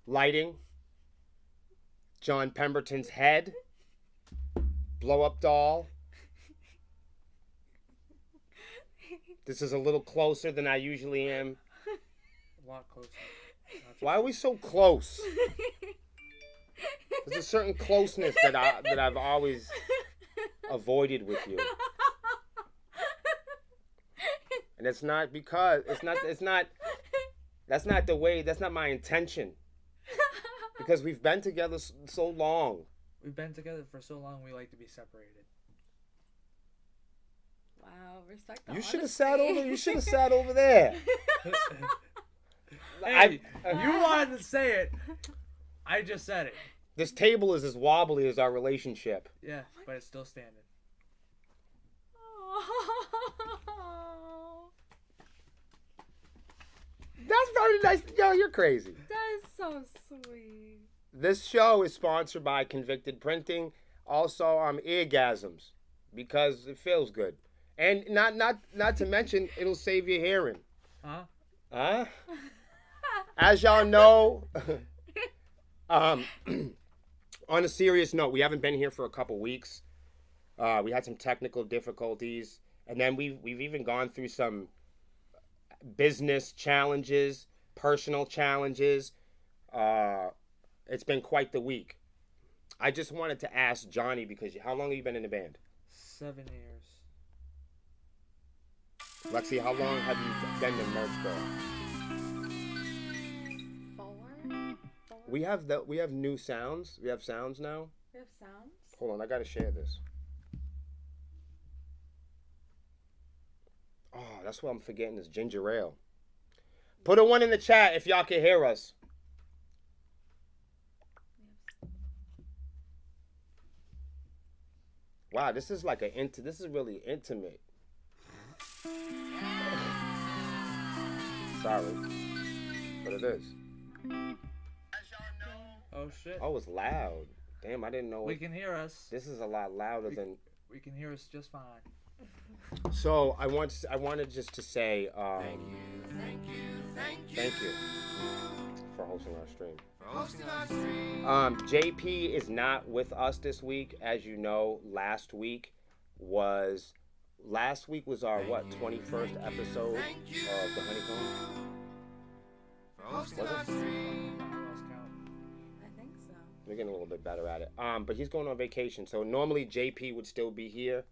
lighting, John Pemberton's head, blow-up doll. This is a little closer than I usually am. A lot closer. Why are we so close? There's a certain closeness that I've always avoided with you. And it's not because that's not the way, that's not my intention. Because we've been together so long. We've been together for so long, we like to be separated. Wow, respect the You honesty. should have sat over there. Hey, you wanted to say it. I just said it. This table is as wobbly as our relationship. Yeah, but it's still standing. That's very nice. Yo, you're crazy. That is so sweet. This show is sponsored by Convicted Printing. Also, eargasms, because it feels good, and not to mention it'll save your hearing. Huh? As y'all know, on a serious note, we haven't been here for a couple weeks. We had some technical difficulties, and then we've even gone through some business challenges, personal challenges. It's been quite the week. I just wanted to ask Johnny, because how long have you been in the band? 7 years. Lexi, how long have you been the Merch Girl? 4? We have new sounds. We have sounds now. We have sounds? Hold on, I gotta share this. Oh, that's what I'm forgetting is ginger ale. Put a 1 in the chat if y'all can hear us. Wow, this is like this is really intimate. Sorry, but it is. Oh shit. Oh, it's loud. Damn, I didn't know. We can hear us. This is a lot louder than. We can hear us just fine. So I wanted just to say thank you for hosting our stream. JP is not with us this week, as you know. Last week was our 21st episode of the Honeycomb. Was it? I lost count. I think so. We're getting a little bit better at it. But he's going on vacation, so normally JP would still be here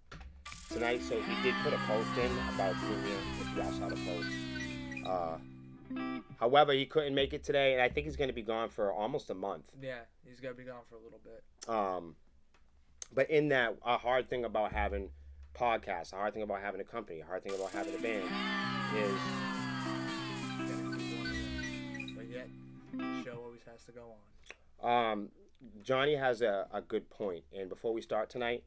tonight. So he did put a post in about being here, if y'all saw the post. However, he couldn't make it today, and I think he's going to be gone for almost a month. Yeah, he's got to be gone for a little bit. But in that, a hard thing about having podcasts, a hard thing about having a company, a hard thing about having a band is... But yet, the show always has to go on. Johnny has a good point. And before we start tonight,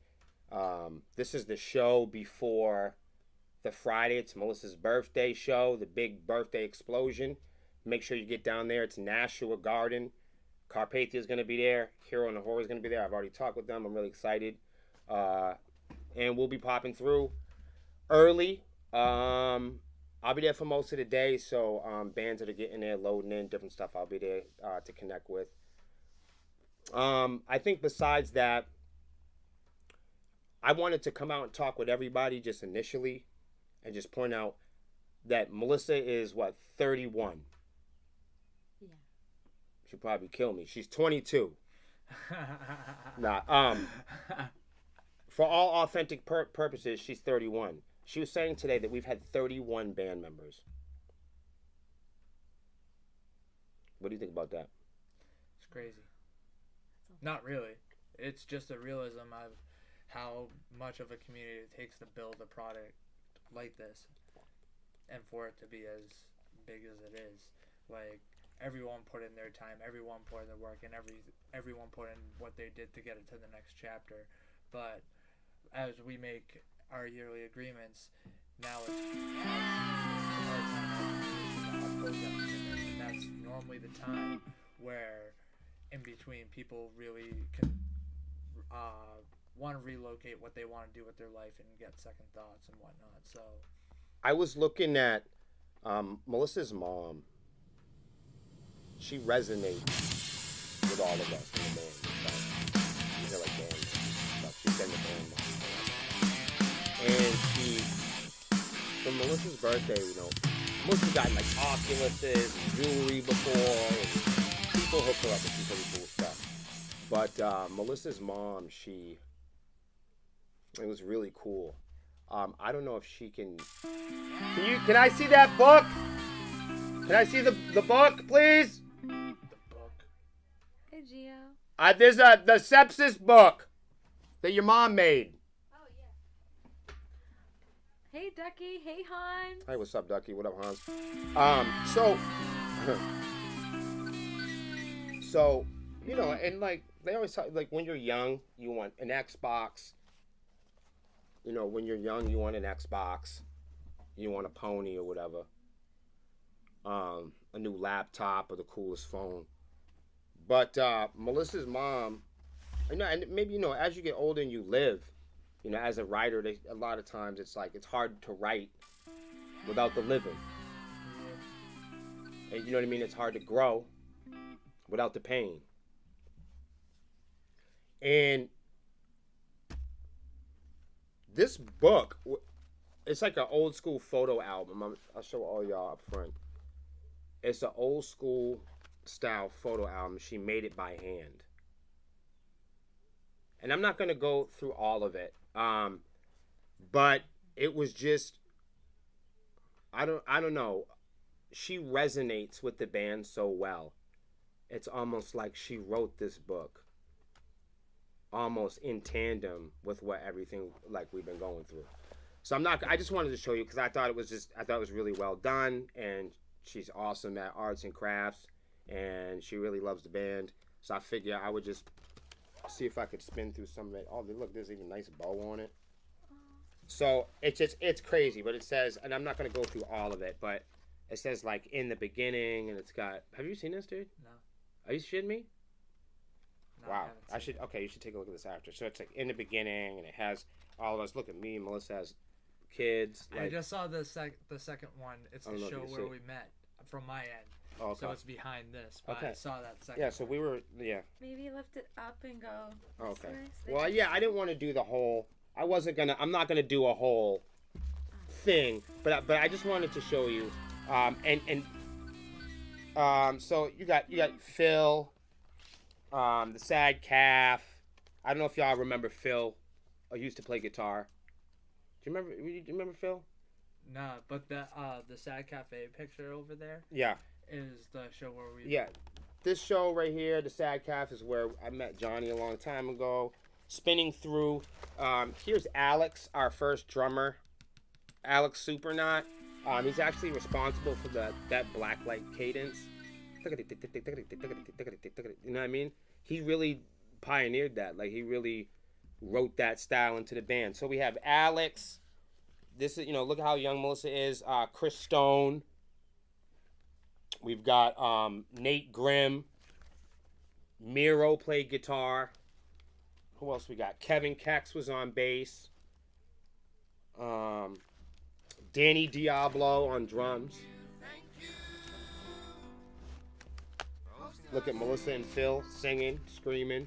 this is the show before the Friday. It's Melissa's birthday show, the big birthday explosion. Make sure you get down there. It's Nashua Garden. Carpathia is going to be there. Hero and the Horror is going to be there. I've already talked with them. I'm really excited. And we'll be popping through early. I'll be there for most of the day. So bands that are getting there, loading in, different stuff, I'll be there to connect with. I think besides that, I wanted to come out and talk with everybody just initially and just point out that Melissa is, 31? Yeah. She'll probably kill me. She's 22. Nah. For all authentic purposes, she's 31. She was saying today that we've had 31 band members. What do you think about that? It's crazy. Not really. It's just a realism of how much of a community it takes to build a product like this, and for it to be as big as it is. Like, everyone put in their time, everyone put in their work, and everyone put in what they did to get it to the next chapter. But as we make our yearly agreements, now it's our time as a musician, and that's normally the time where in between people really can want to relocate what they want to do with their life and get second thoughts and whatnot. So I was looking at Melissa's mom. She resonates with all of us in the band and stuff. You hear like band stuff. She's been the band now. And for Melissa's birthday, Melissa got like Oculuses and jewelry before, and people hook her up with some pretty cool stuff. But Melissa's mom, it was really cool. I don't know if she can I see that book? Can I see the book, please? The book. Hey, Gio. There's the Sepsiss book that your mom made. Oh, yeah. Hey, Ducky. Hey, Hans. Hey, what's up, Ducky? What up, Hans? So, and like they always talk, like when you're young, you want an Xbox. When you're young, you want an Xbox. You want a pony or whatever. A new laptop or the coolest phone. But Melissa's mom, and maybe as you get older and you live, as a writer, a lot of times it's like it's hard to write without the living. And you know what I mean? It's hard to grow without the pain. And this book, it's like an old school photo album. I'll show all y'all up front. It's an old school style photo album. She made it by hand. And I'm not going to go through all of it. But it was just, I don't know. She resonates with the band so well. It's almost like she wrote this book almost in tandem with what everything like we've been going through. So I just wanted to show you because I thought it was really well done, and she's awesome at arts and crafts, and she really loves the band. So I figure I would just see if I could spin through some of it. Oh, look, there's even a nice bow on it. So it's crazy, but it says, and I'm not going to go through all of it, but it says like in the beginning, and it's got, have you seen this, dude? No. Are you shitting me? No, wow. You should take a look at this after. So it's like in the beginning, and it has all of us. Look at me, Melissa has kids. I just saw the second one. It's the show where we met from my end. Oh, okay. So it's behind this. But I saw that second. Yeah, so we were, Maybe lift it up and go. Okay. Well, yeah, I didn't want to do the whole. I'm not gonna do a whole thing, but I just wanted to show you, so you got Phil, the sad calf. I don't know if y'all remember Phil. I used to play guitar. Do you remember Phil? Nah, but the Sad Cafe picture over there. Yeah. Is the show where we. Yeah, this show right here, the Sad Calf, is where I met Johnny a long time ago. Spinning through. Here's Alex, our first drummer, Alex Supernaut. He's actually responsible for that blacklight cadence. You know what I mean? He really pioneered that. Like he really wrote that style into the band. So we have Alex. This is, look at how young Melissa is. Chris Stone. We've got Nate Grimm. Miro played guitar. Who else we got? Kevin Kex was on bass. Danny Diablo on drums. Look at Melissa and Phil singing, screaming.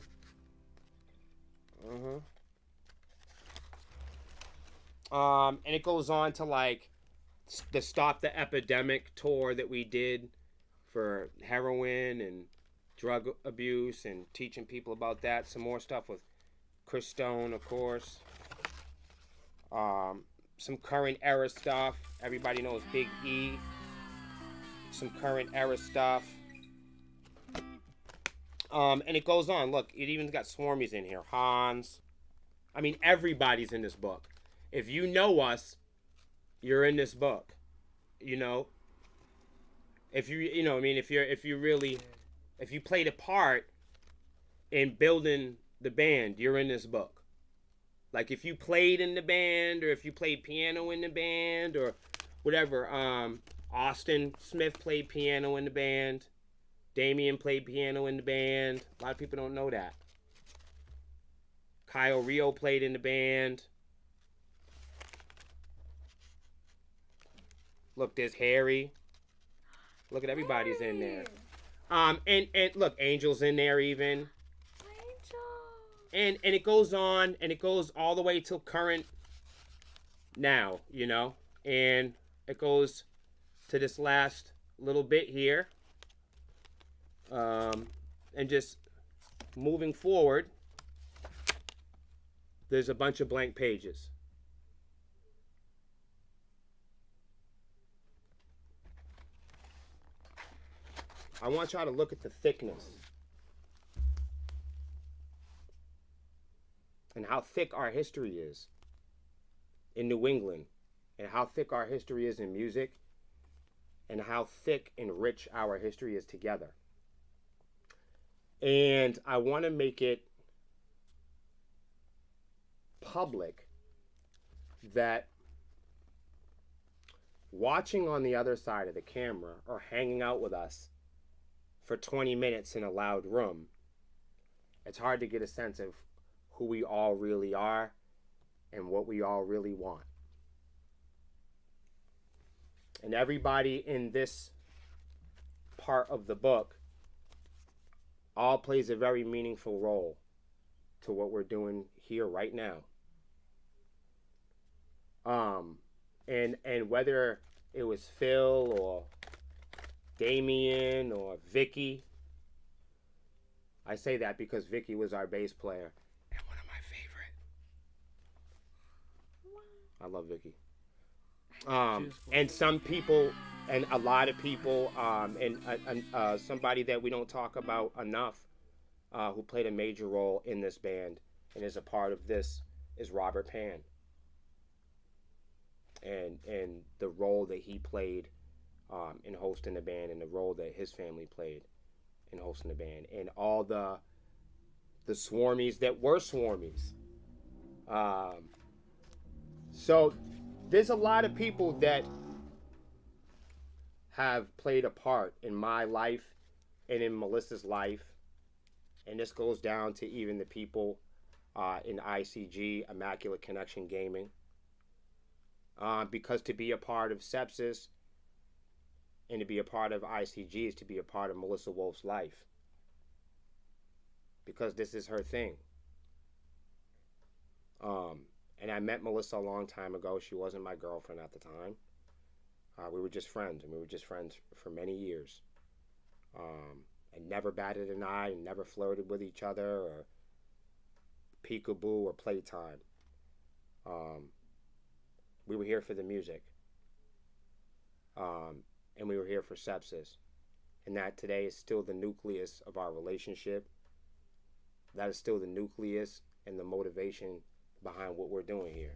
And it goes on to like the Stop the Epidemic tour that we did for heroin and drug abuse and teaching people about that. Some more stuff with Chris Stone, of course. Some current era stuff. Everybody knows Big E. Some current era stuff. And it goes on. Look, it even got Swarmies in here. Hans. I mean, everybody's in this book. If you know us, you're in this book. If you played a part in building the band, you're in this book. Like if you played in the band, or if you played piano in the band, or whatever. Austin Smith played piano in the band. Damien played piano in the band. A lot of people don't know that. Kyle Rio played in the band. Look, there's Harry. Look at everybody's in there. And look, Angel's in there even. Angel. And it goes on, and it goes all the way till current now, you know. And it goes to this last little bit here. And just moving forward, there's a bunch of blank pages. I want y'all to look at the thickness and how thick our history is in New England, and how thick our history is in music, and how thick and rich our history is together. And I want to make it public that watching on the other side of the camera or hanging out with us for 20 minutes in a loud room, it's hard to get a sense of who we all really are and what we all really want. And everybody in this part of the book all plays a very meaningful role to what we're doing here right now. And whether it was Phil or Damien or Vicky, I say that because Vicky was our bass player and one of my favorite. I love Vicky. And some people, and a lot of people, and somebody that we don't talk about enough, who played a major role in this band and is a part of this, is Robert Pan. And the role that he played in hosting the band, and the role that his family played in hosting the band, and all the swarmies that were swarmies. So there's a lot of people that have played a part in my life and in Melissa's life, and this goes down to even the people in ICG, Immaculate Connection Gaming. Because to be a part of Sepsiss and to be a part of ICG is to be a part of Melissa Wolf's life. Because this is her thing. And I met Melissa a long time ago. She wasn't my girlfriend at the time. We were just friends, and we were just friends for many years. And never batted an eye, and never flirted with each other, or peekaboo, or playtime. We were here for the music. And we were here for Sepsiss. And that today is still the nucleus of our relationship. That is still the nucleus and the motivation behind what we're doing here.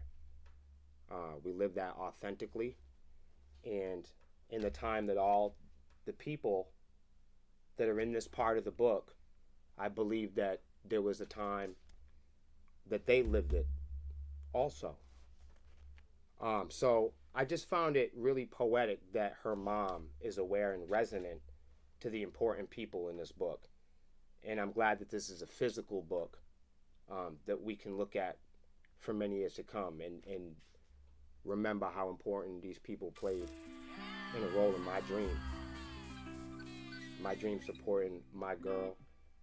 We live that authentically. And in the time that all the people that are in this part of the book, I believe that there was a time that they lived it also. So I just found it really poetic that her mom is aware and resonant to the important people in this book. And I'm glad that this is a physical book that we can look at for many years to come and remember how important these people played in a role in my dream. My dream supporting my girl,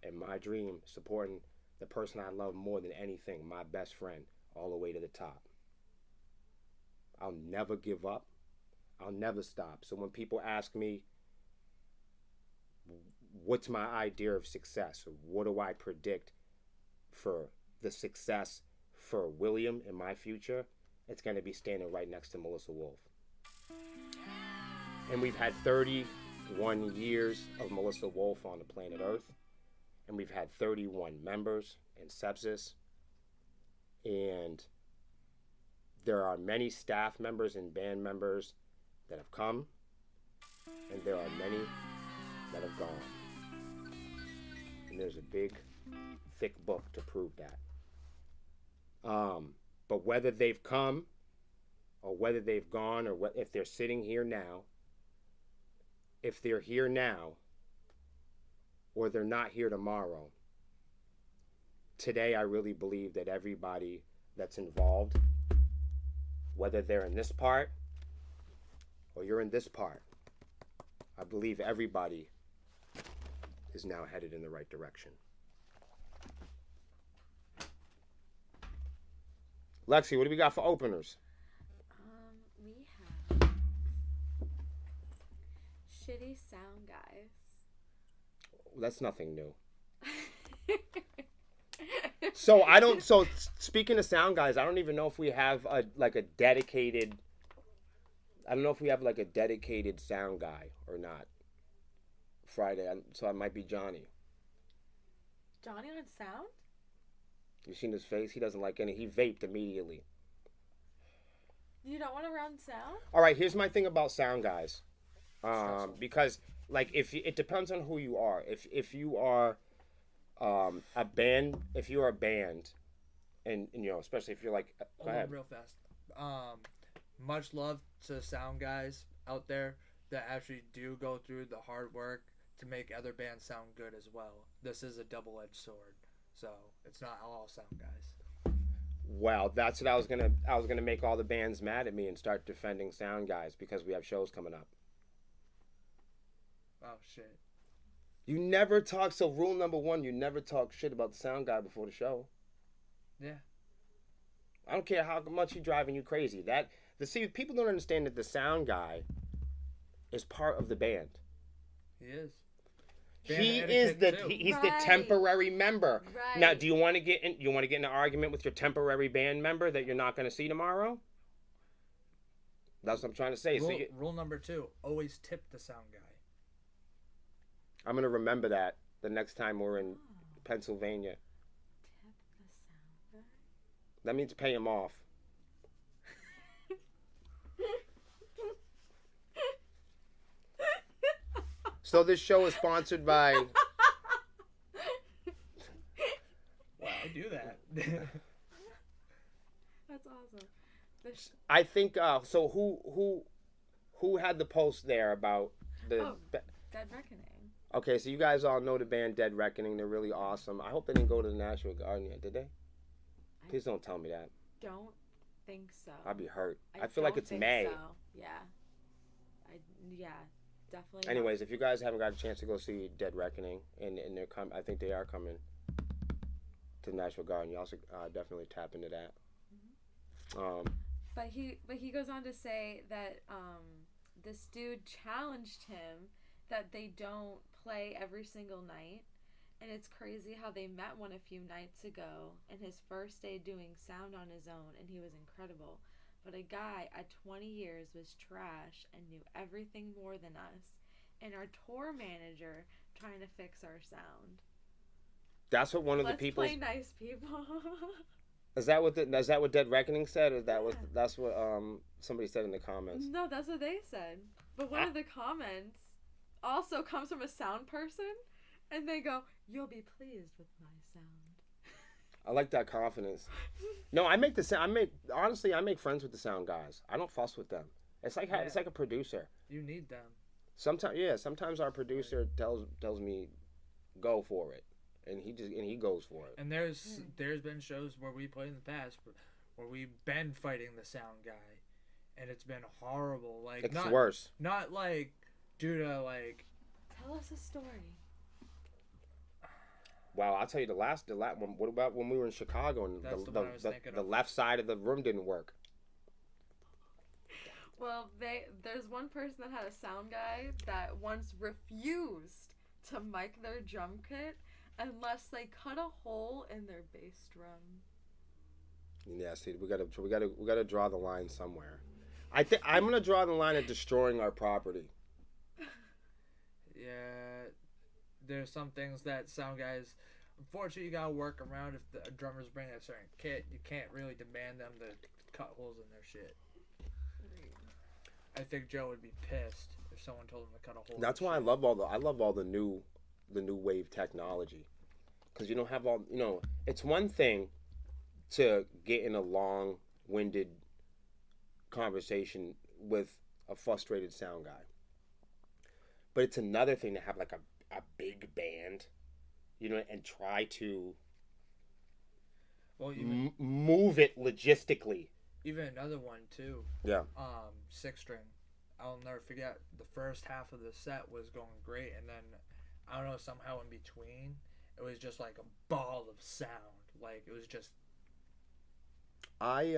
and my dream supporting the person I love more than anything, my best friend, all the way to the top. I'll never give up. I'll never stop. So when people ask me, what's my idea of success, or what do I predict for the success for William in my future, it's going to be standing right next to Melissa Wolf. And we've had 31 years of Melissa Wolf on the planet Earth, and we've had 31 members in Sepsiss, and there are many staff members and band members that have come, and there are many that have gone. And there's a big, thick book to prove that. But whether they've come, or whether they've gone, or if they're sitting here now, if they're here now, or they're not here tomorrow, today I really believe that everybody that's involved, whether they're in this part or you're in this part, I believe everybody is now headed in the right direction. Lexi, what do we got for openers? We have shitty sound guys. That's nothing new. So speaking of sound guys, I don't even know if we have a dedicated. I don't know if we have like a dedicated sound guy or not. Friday, so it might be Johnny. Johnny on sound? You seen his face? He doesn't like any. He vaped immediately. You don't want to run sound? All right, here's my thing about sound guys, because like it depends on who you are. If you are a band, and you know, especially if you're like, go ahead. Real fast. Much love to sound guys out there that actually do go through the hard work to make other bands sound good as well. This is a double-edged sword, so it's not all sound guys. Well, that's what I was gonna make all the bands mad at me and start defending sound guys because we have shows coming up. Oh shit. You never talk. So rule number 1, you never talk shit about the sound guy before the show. Yeah. I don't care how much he's driving you crazy. People don't understand that the sound guy is part of the band. He is. He's the temporary member. Right. Now, do you want to get in an argument with your temporary band member that you're not going to see tomorrow? That's what I'm trying to say. Rule number 2: always tip the sound guy. I'm going to remember that the next time we're in Pennsylvania. Tip the sound guy? That means pay him off. So this show is sponsored by. Why do that? That's awesome. I think so. Who had the post there about the? Dead Reckoning. Okay, so you guys all know the band Dead Reckoning. They're really awesome. I hope they didn't go to the National Garden yet, did they? Please don't tell me that. Don't think so. I'd be hurt. I feel like it's May. So. Yeah, definitely. Anyways, if you guys haven't got a chance to go see Dead Reckoning, and they're I think they are coming to the National Garden. You also definitely tap into that. Mm-hmm. But he goes on to say that this dude challenged him that they don't play every single night, and it's crazy how they met one a few nights ago, and his first day doing sound on his own, and he was incredible. But a guy at 20 years was trash and knew everything more than us, and our tour manager trying to fix our sound. That's what one of the people. Let's play nice people. Is that what Dead Reckoning said, or that's what somebody said in the comments? No, that's what they said. But one of the comments also comes from a sound person, and they go, "You'll be pleased with my sound." I like that confidence. No, I make friends with the sound guys. I don't fuss with them. It's like it's like a producer. You need them. Sometimes our producer tells me go for it, and he goes for it. And there's been shows where we played in the past where we've been fighting the sound guy, and it's been horrible. Like it's worse. Not like due to like. Tell us a story. Wow, I'll tell you the last one. What about when we were in Chicago and the left side of the room didn't work? Well, there's one person that had a sound guy that once refused to mic their drum kit unless they cut a hole in their bass drum. Yeah, see, we gotta draw the line somewhere. I think I'm gonna draw the line at destroying our property. Yeah, there's some things that sound guys. Unfortunately, you gotta work around. If the drummers bring a certain kit, you can't really demand them to cut holes in their shit. I think Joe would be pissed if someone told him to cut a hole. That's why I love all the new wave technology, because you don't have all It's one thing to get in a long-winded conversation with a frustrated sound guy, but it's another thing to have like a big band, and try to move it logistically. Even another one too. Yeah. 6 string. I'll never forget. The first half of the set was going great, and then I don't know, somehow in between, it was just like a ball of sound. Like, it was just... I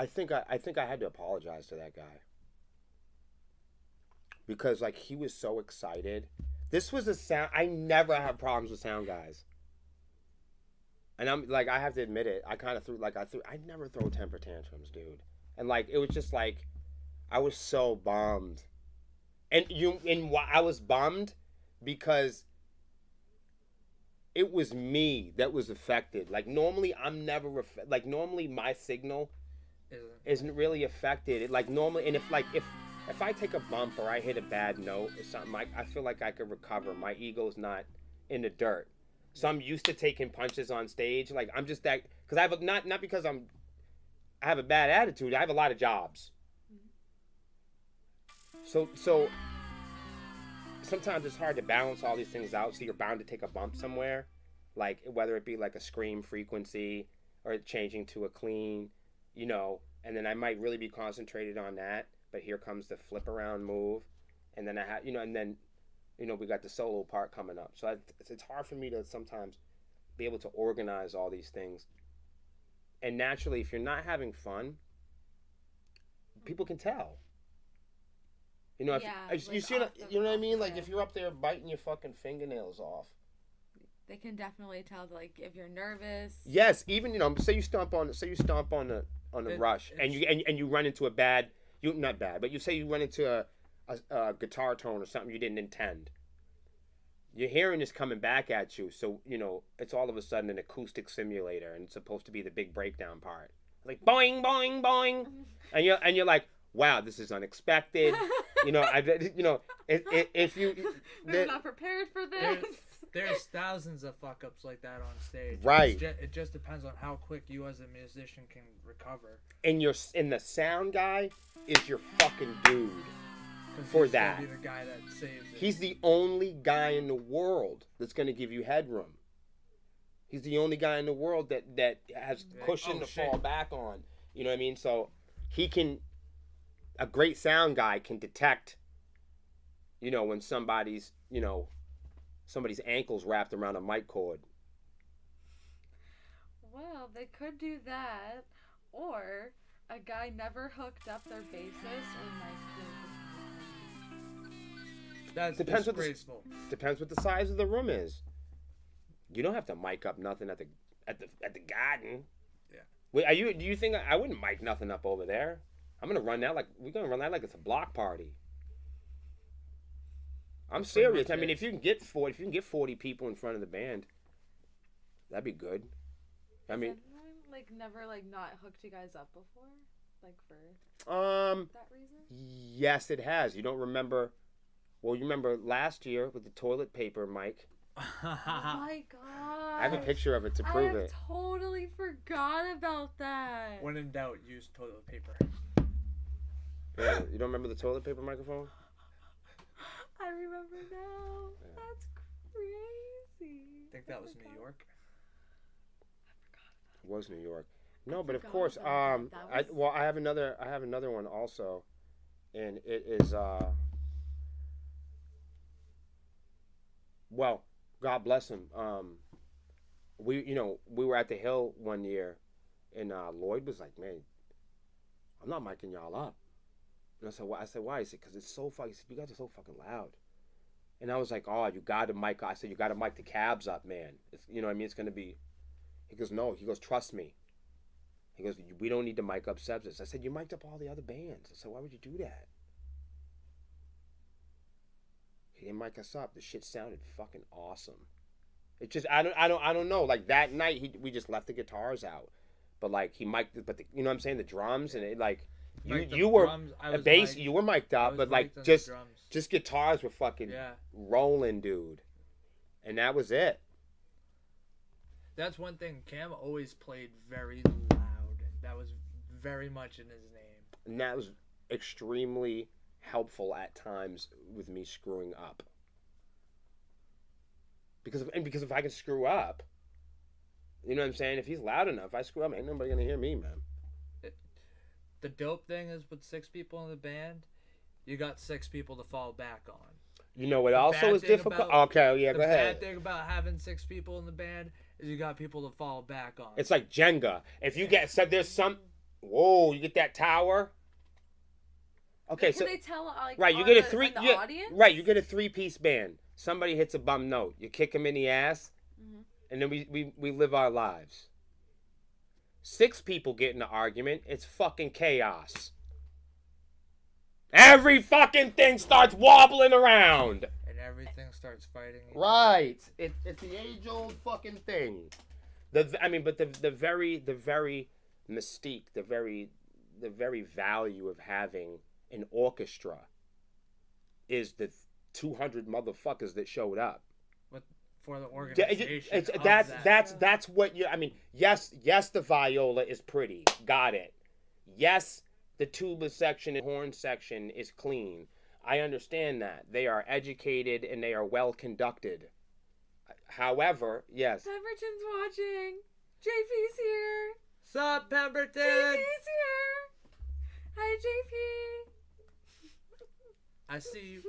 think I had to apologize to that guy. Because, like, he was so excited. This was a sound... I never have problems with sound guys. And I'm, like, I have to admit it. I kind of threw... Like, I never throw temper tantrums, dude. And, like, it was just, like... I was so bummed. And I was bummed because it was me that was affected. Like, normally I'm never... Like, normally my signal isn't really affected. It, like, normally... And if I take a bump or I hit a bad note or something, I feel like I could recover. My ego's not in the dirt. So I'm used to taking punches on stage. Like, I'm just that... Because I have... Not because I have a bad attitude. I have a lot of jobs. So sometimes it's hard to balance all these things out, so you're bound to take a bump somewhere, like whether it be like a scream frequency or changing to a clean, you know, and then I might really be concentrated on that, but here comes the flip around move, and then we got the solo part coming up. So it's hard for me to sometimes be able to organize all these things. And naturally, if you're not having fun, people can tell. You know, you see, you know what I mean? Like, if you're up there biting your fucking fingernails off, they can definitely tell. Like, if you're nervous. Yes, even say you stomp on a rush, and you run into a bad, not bad, but you say you run into a guitar tone or something you didn't intend. Your hearing is coming back at you, so it's all of a sudden an acoustic simulator, and it's supposed to be the big breakdown part, like boing boing boing, and you're like, wow, this is unexpected. If we're not prepared for this. There's thousands of fuck ups like that on stage. Right. It just depends on how quick you as a musician can recover. And the sound guy is your fucking dude for that. He's the guy that saves it. He's the only guy in the world that's going to give you headroom. He's the only guy in the world that has cushion to fall back on. You know what I mean? So he can... A great sound guy can detect, when somebody's ankle's wrapped around a mic cord. Well, they could do that, or a guy never hooked up their bassist or mic. That's depends disgraceful. Depends what the size of the room is. You don't have to mic up nothing at the garden. Yeah. Wait, do you think I wouldn't mic nothing up over there? We're gonna run that like it's a block party. I'm serious. I mean, if you can get 40 people in front of the band, that'd be good. I mean, like never not hooked you guys up before, like for that reason. Yes, it has. You don't remember? Well, you remember last year with the toilet paper mic. Oh my god! I have a picture of it to prove it. I totally forgot about that. When in doubt, use toilet paper. Yeah, you don't remember the toilet paper microphone? I remember now. Yeah. That's crazy. I think that was New York. I forgot about it. It was New York. No, but of course, I have another one also, and it is well, God bless him. We were at the Hill one year, and Lloyd was like, "Man, I'm not micing y'all up." And I said, why? He said, because it's so fucking... He said, you guys are so fucking loud. And I was like, oh, you got to mic... I said, you got to mic the cabs up, man. It's, you know what I mean? It's going to be... He goes, no. He goes, trust me. He goes, we don't need to mic up Sepsiss. I said, you mic'd up all the other bands. I said, why would you do that? He didn't mic us up. The shit sounded fucking awesome. It just... I don't know. Like, that night, we just left the guitars out. But, like, he mic'd... But, you know what I'm saying? The drums, and it, like... You were a bass. You were mic'd up, but like just guitars were fucking rolling, dude. And that was it. That's one thing. Cam always played very loud. That was very much in his name. And that was extremely helpful at times with me screwing up. Because if I can screw up, you know what I'm saying? If he's loud enough, if I screw up, ain't nobody gonna hear me, man. The dope thing is with 6 people in the band, you got 6 people to fall back on. You know what also is difficult? Okay, yeah, go ahead. The bad thing about having 6 people in the band is you got people to fall back on. It's like Jenga. If you get, so there's some, whoa, you get that tower. Okay, so they tell like right, you get a three, audience? Right, you get a 3-piece band. Somebody hits a bum note, you kick him in the ass, and then we live our lives. 6 people get in an argument, it's fucking chaos. Every fucking thing starts wobbling around. And everything starts fighting. Right. It's the age-old fucking thing. But the very mystique, the very value of having an orchestra is the 200 motherfuckers that showed up. For the organization. That's what you. I mean, yes, the viola is pretty. Got it. Yes. The tuba section and horn section is clean. I understand that. They are educated and they are well conducted. However, yes. Pemberton's watching. JP's here. Sup, Pemberton? JP's here. Hi, JP. I see you.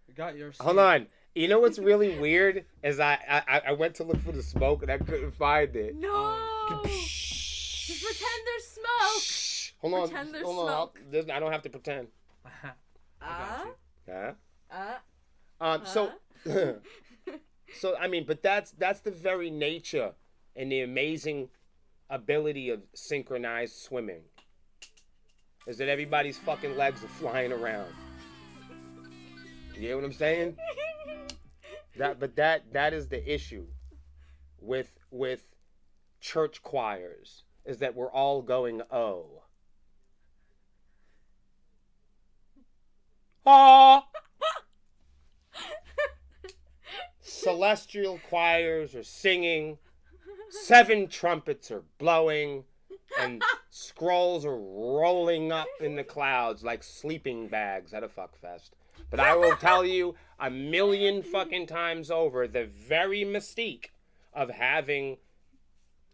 You got your seat. Hold on. You know what's really weird is I went to look for the smoke and I couldn't find it. No. Just pretend there's smoke. Hold on. Pretend there's smoke. I don't have to pretend. So I mean, but that's the very nature and the amazing ability of synchronized swimming. Is that everybody's fucking legs are flying around. You get what I'm saying? That is the issue with church choirs, is that we're all going oh. Ah! Celestial choirs are singing, 7 trumpets are blowing, and scrolls are rolling up in the clouds like sleeping bags at a fuckfest. But I will tell you 1,000,000 fucking times over, the very mystique of having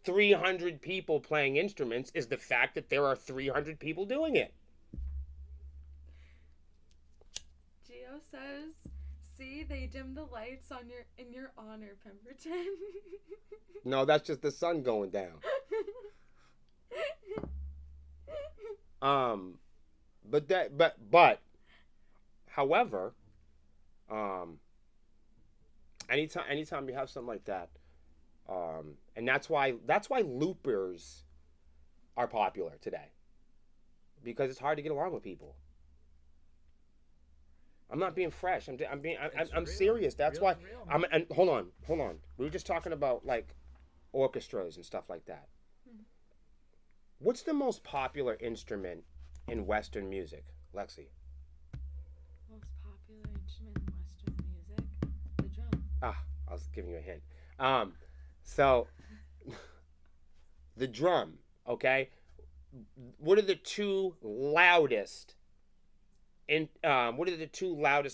300 people playing instruments is the fact that there are 300 people doing it. Gio says, "See, they dimmed the lights in your honor, Pemberton." No, that's just the sun going down. But however, anytime you have something like that, and that's why loopers are popular today, because it's hard to get along with people. I'm not being fresh. I'm serious. That's why. And hold on. We were just talking about like orchestras and stuff like that. What's the most popular instrument in Western music, Lexi? Most popular instrument in Western music? The drum. I was giving you a hint. So the drum, okay? What are the 2 loudest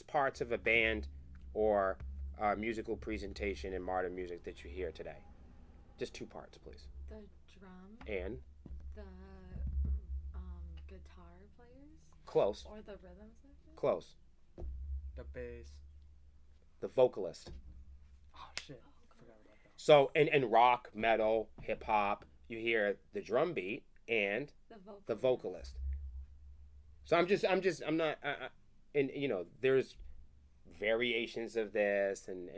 parts of a band or musical presentation in modern music that you hear today? Just 2 parts, please. The drum. And the guitar players. Close. Or the rhythm section. Close. The bass. The vocalist. Oh shit! I forgot about that. So in rock, metal, hip hop, you hear the drum beat and the vocalist. So I'm not, and you know, there's variations of this and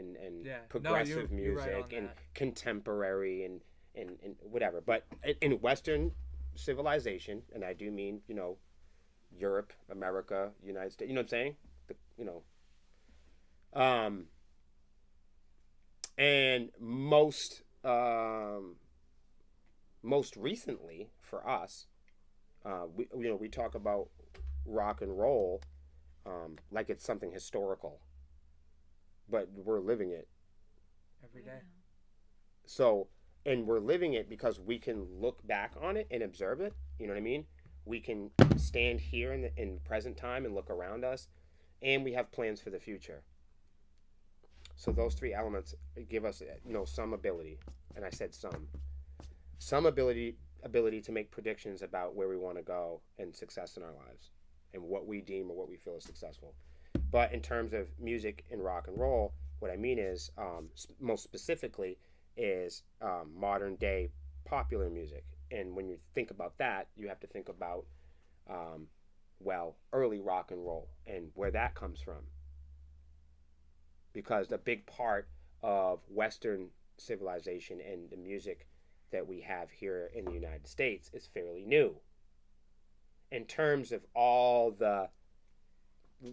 progressive music right and contemporary and whatever. But in Western civilization, and I do mean, you know, Europe, America, United States, you know what I'm saying? And most recently for us, we talk about rock and roll like it's something historical, but we're living it every day. So, and we're living it because we can look back on it and observe it. You know what I mean? We can stand here in present time and look around us, and we have plans for the future. So those 3 elements give us, some ability, and I said some ability to make predictions about where we want to go and success in our lives, and what we deem or what we feel is successful. But in terms of music and rock and roll, what I mean is, most specifically, is modern day popular music. And when you think about that, you have to think about, early rock and roll and where that comes from. Because a big part of Western civilization and the music that we have here in the United States is fairly new. In terms of all the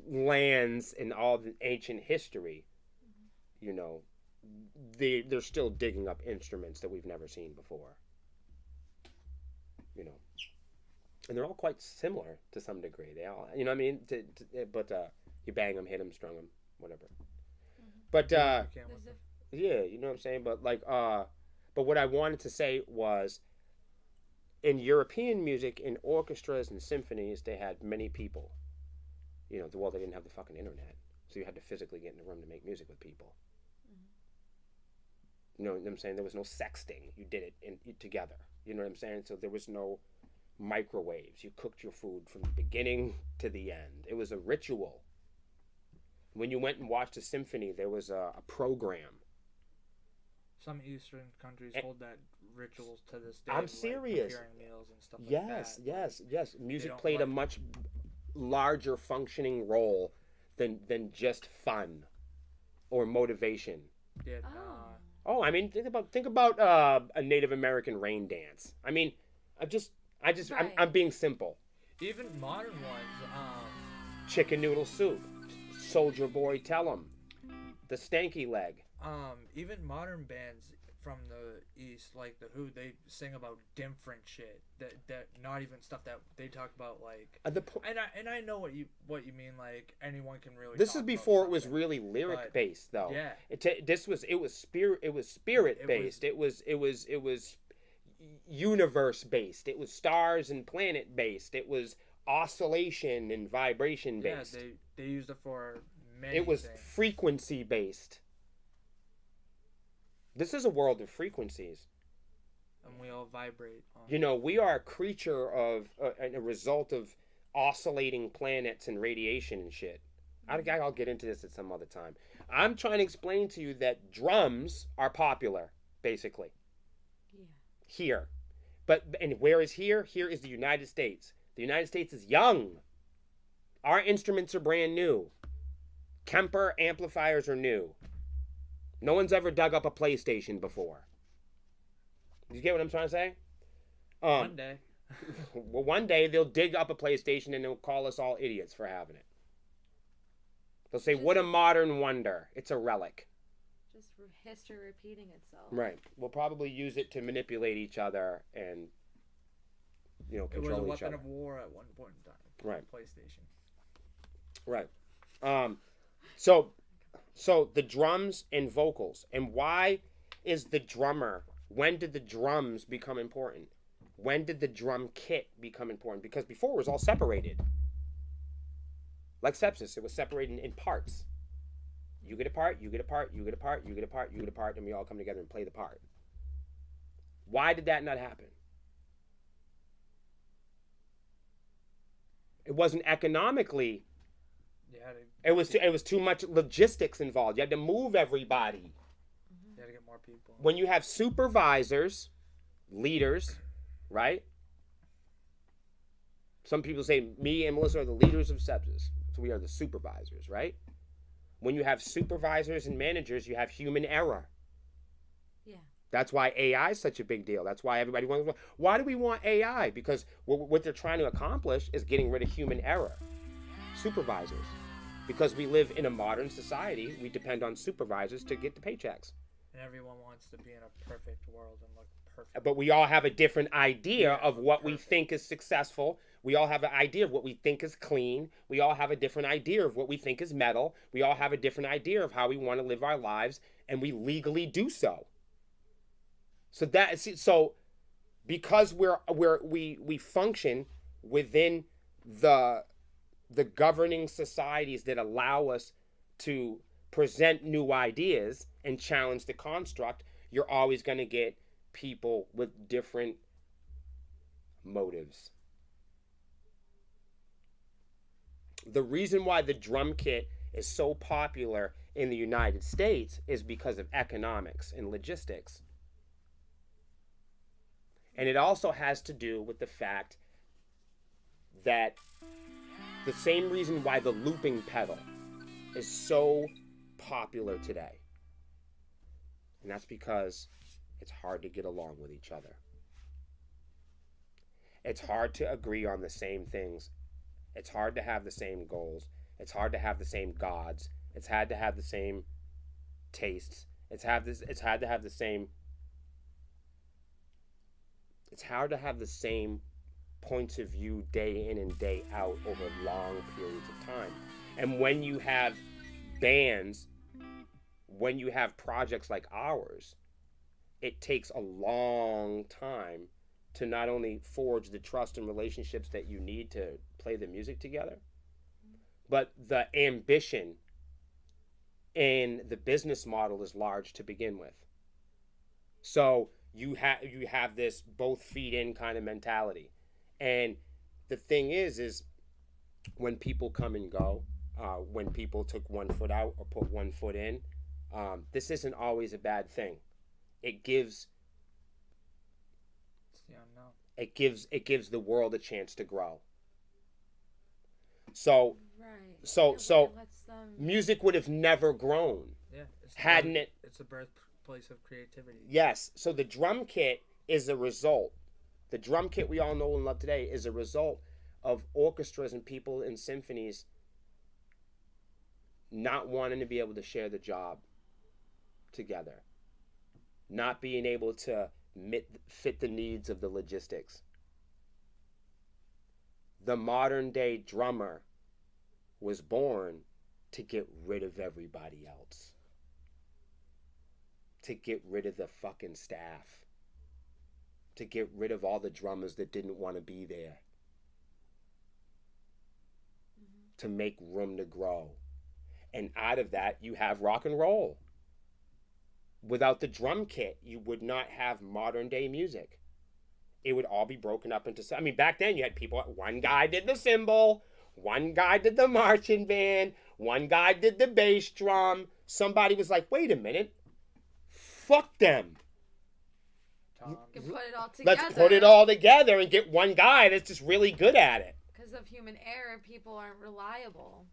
lands and all the ancient history, you know, they're still digging up instruments that we've never seen before. You know, and they're all quite similar to some degree. They all, you know what I mean? But you bang them, hit them, strung them, whatever. But yeah, you know what I'm saying? But like, but what I wanted to say was, in European music, in orchestras and symphonies, they had many people. You know, well, they didn't have the fucking internet, so you had to physically get in the room to make music with people. You know what I'm saying? There was no sexting. You did it together. You know what I'm saying? So there was no microwaves. You cooked your food from the beginning to the end. It was a ritual. When you went and watched a symphony, there was a program. Some Eastern countries hold that rituals to this day. I'm serious. Preparing meals and stuff yes, like that. Yes. Music played a much larger functioning role than just fun or motivation. Yeah. Oh, I mean, think about a Native American rain dance. I mean, I'm being simple. Even modern ones. Chicken noodle soup. Soldier Boy Tell 'em, the Stanky Leg. Even modern bands from the East, like the Who, they sing about different shit that not even stuff that they talk about, like. And I know what you mean. Like, anyone can really. This is before it was really lyric based, though. Yeah. It was spirit based. It was universe based. It was stars and planet based. It was oscillation and vibration based. Yeah, they used it for many It was things. frequency based. This is a world of frequencies. And we all vibrate. You know, we are a creature of a result of oscillating planets and radiation and shit. I'll get into this at some other time. I'm trying to explain to you that drums are popular, basically. Yeah. Here. And where is here? Here is the United States. The United States is young. Our instruments are brand new. Kemper amplifiers are new. No one's ever dug up a PlayStation before. You get what I'm trying to say? One day. Well, one day they'll dig up a PlayStation and they'll call us all idiots for having it. They'll say, what a modern wonder. It's a relic. Just history repeating itself. Right. We'll probably use it to manipulate each other and, you know, control each other. It was a weapon of war at one point in time. Right. PlayStation. Right. So the drums and vocals. And why is the drummer, when did the drums become important? When did the drum kit become important? Because before it was all separated. Like Sepsiss, it was separated in parts. You get a part, you get a part, you get a part, you get a part, you get a part, and we all come together and play the part. Why did that not happen? It wasn't economically. It was too much logistics involved. You had to move everybody. You had to get more people. When you have supervisors, leaders, right? Some people say me and Melissa are the leaders of Sepsiss. So we are the supervisors, right? When you have supervisors and managers, you have human error. Yeah. That's why AI is such a big deal. That's why everybody wants. Why do we want AI? Because what they're trying to accomplish is getting rid of human error. Supervisors. Because we live in a modern society, we depend on supervisors to get the paychecks. And everyone wants to be in a perfect world and look perfect. But we all have a different idea of what we think is successful. We all have an idea of what we think is clean. We all have a different idea of what we think is metal. We all have a different idea of how we want to live our lives, and we legally do so. So because we function within the governing societies that allow us to present new ideas and challenge the construct, you're always going to get people with different motives. The reason why the drum kit is so popular in the United States is because of economics and logistics. And it also has to do with the fact that the same reason why the looping pedal is so popular today. And that's because it's hard to get along with each other. It's hard to agree on the same things. It's hard to have the same goals. It's hard to have the same gods. It's hard to have the same tastes. It's hard to have the same points of view day in and day out over long periods of time. And when you have bands, when you have projects like ours, it takes a long time to not only forge the trust and relationships that you need to play the music together, but the ambition in the business model is large to begin with. So you have this both feet in kind of mentality. And the thing is when people come and go, when people took one foot out or put one foot in, this isn't always a bad thing. It gives it gives the world a chance to grow. So music would have never grown. Yeah, it's the birthplace of creativity. Yes. So the drum kit is a result. The drum kit we all know and love today is a result of orchestras and people in symphonies not wanting to be able to share the job together, not being able to fit the needs of the logistics. The modern day drummer was born to get rid of everybody else, to get rid of the fucking staff, to get rid of all the drummers that didn't want to be there, to make room to grow. And out of that, you have rock and roll. Without the drum kit, you would not have modern day music. It would all be broken up into... I mean, back then you had people... One guy did the cymbal, one guy did the marching band, one guy did the bass drum. Somebody was like, wait a minute. Fuck them. Put it all together. Let's put it all together and get one guy that's just really good at it. Because of human error, people aren't reliable.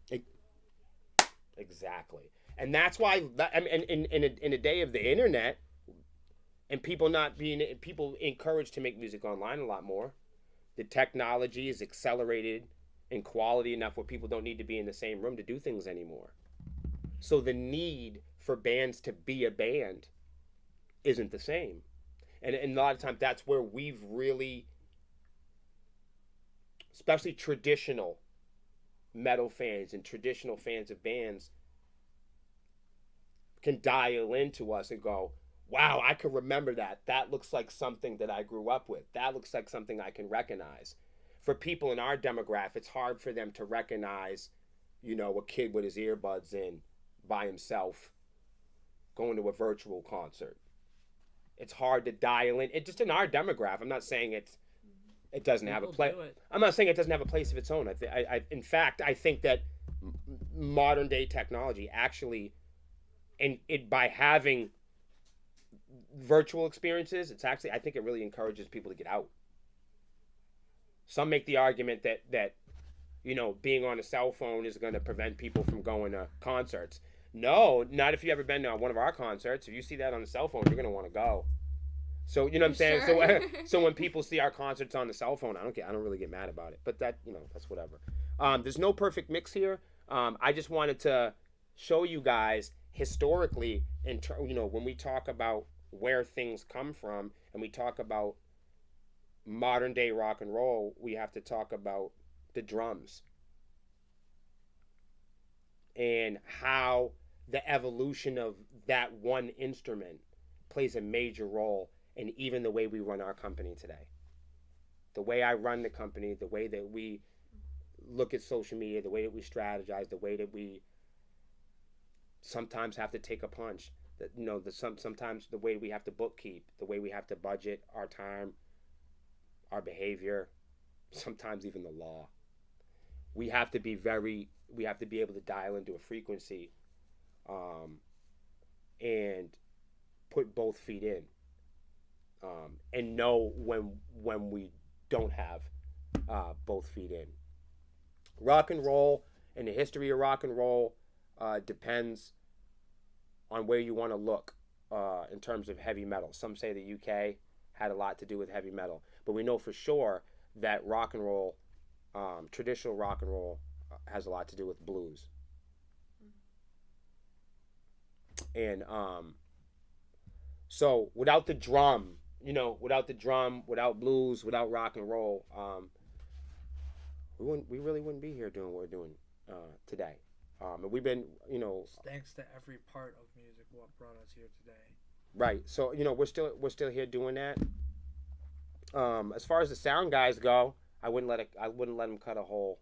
Exactly. And that's why, I mean, in a day of the internet, and people encouraged to make music online a lot more, the technology is accelerated in quality enough where people don't need to be in the same room to do things anymore. So the need for bands to be a band isn't the same. And a lot of times that's where we've really, especially traditional metal fans and traditional fans of bands, can dial into us and go, wow, I can remember that. That looks like something that I grew up with. That looks like something I can recognize. For people in our demographic, it's hard for them to recognize, a kid with his earbuds in by himself going to a virtual concert. It's hard to dial in. It's just in our demographic. I'm not saying it doesn't have a place. I'm not saying it doesn't have a place of its own. In fact, I think that modern day technology actually, by having virtual experiences, I think it really encourages people to get out. Some make the argument that being on a cell phone is going to prevent people from going to concerts. No, not if you've ever been to one of our concerts. If you see that on the cell phone, you're going to want to go. So, you know what I'm saying? Sure. So when people see our concerts on the cell phone, I don't really get mad about it. But that's whatever. There's no perfect mix here. I just wanted to show you guys historically, when we talk about where things come from and we talk about modern day rock and roll, we have to talk about the drums and how the evolution of that one instrument plays a major role in even the way we run our company today. The way I run the company, the way that we look at social media, the way that we strategize, the way that we sometimes have to take a punch. Sometimes the way we have to bookkeep, the way we have to budget our time, our behavior, sometimes even the law. We have to be very we have to be able to dial into a frequency, and put both feet in, and know when we don't have both feet in. Rock and roll and the history of rock and roll depends on where you want to look in terms of heavy metal. Some say the UK had a lot to do with heavy metal, but we know for sure that rock and roll, traditional rock and roll, has a lot to do with blues. And so without the drum, without blues, without rock and roll, we really wouldn't be here doing what we're doing today. And we've been, thanks to every part of music what brought us here today. Right. So we're still here doing that. As far as the sound guys go, I wouldn't let them cut a hole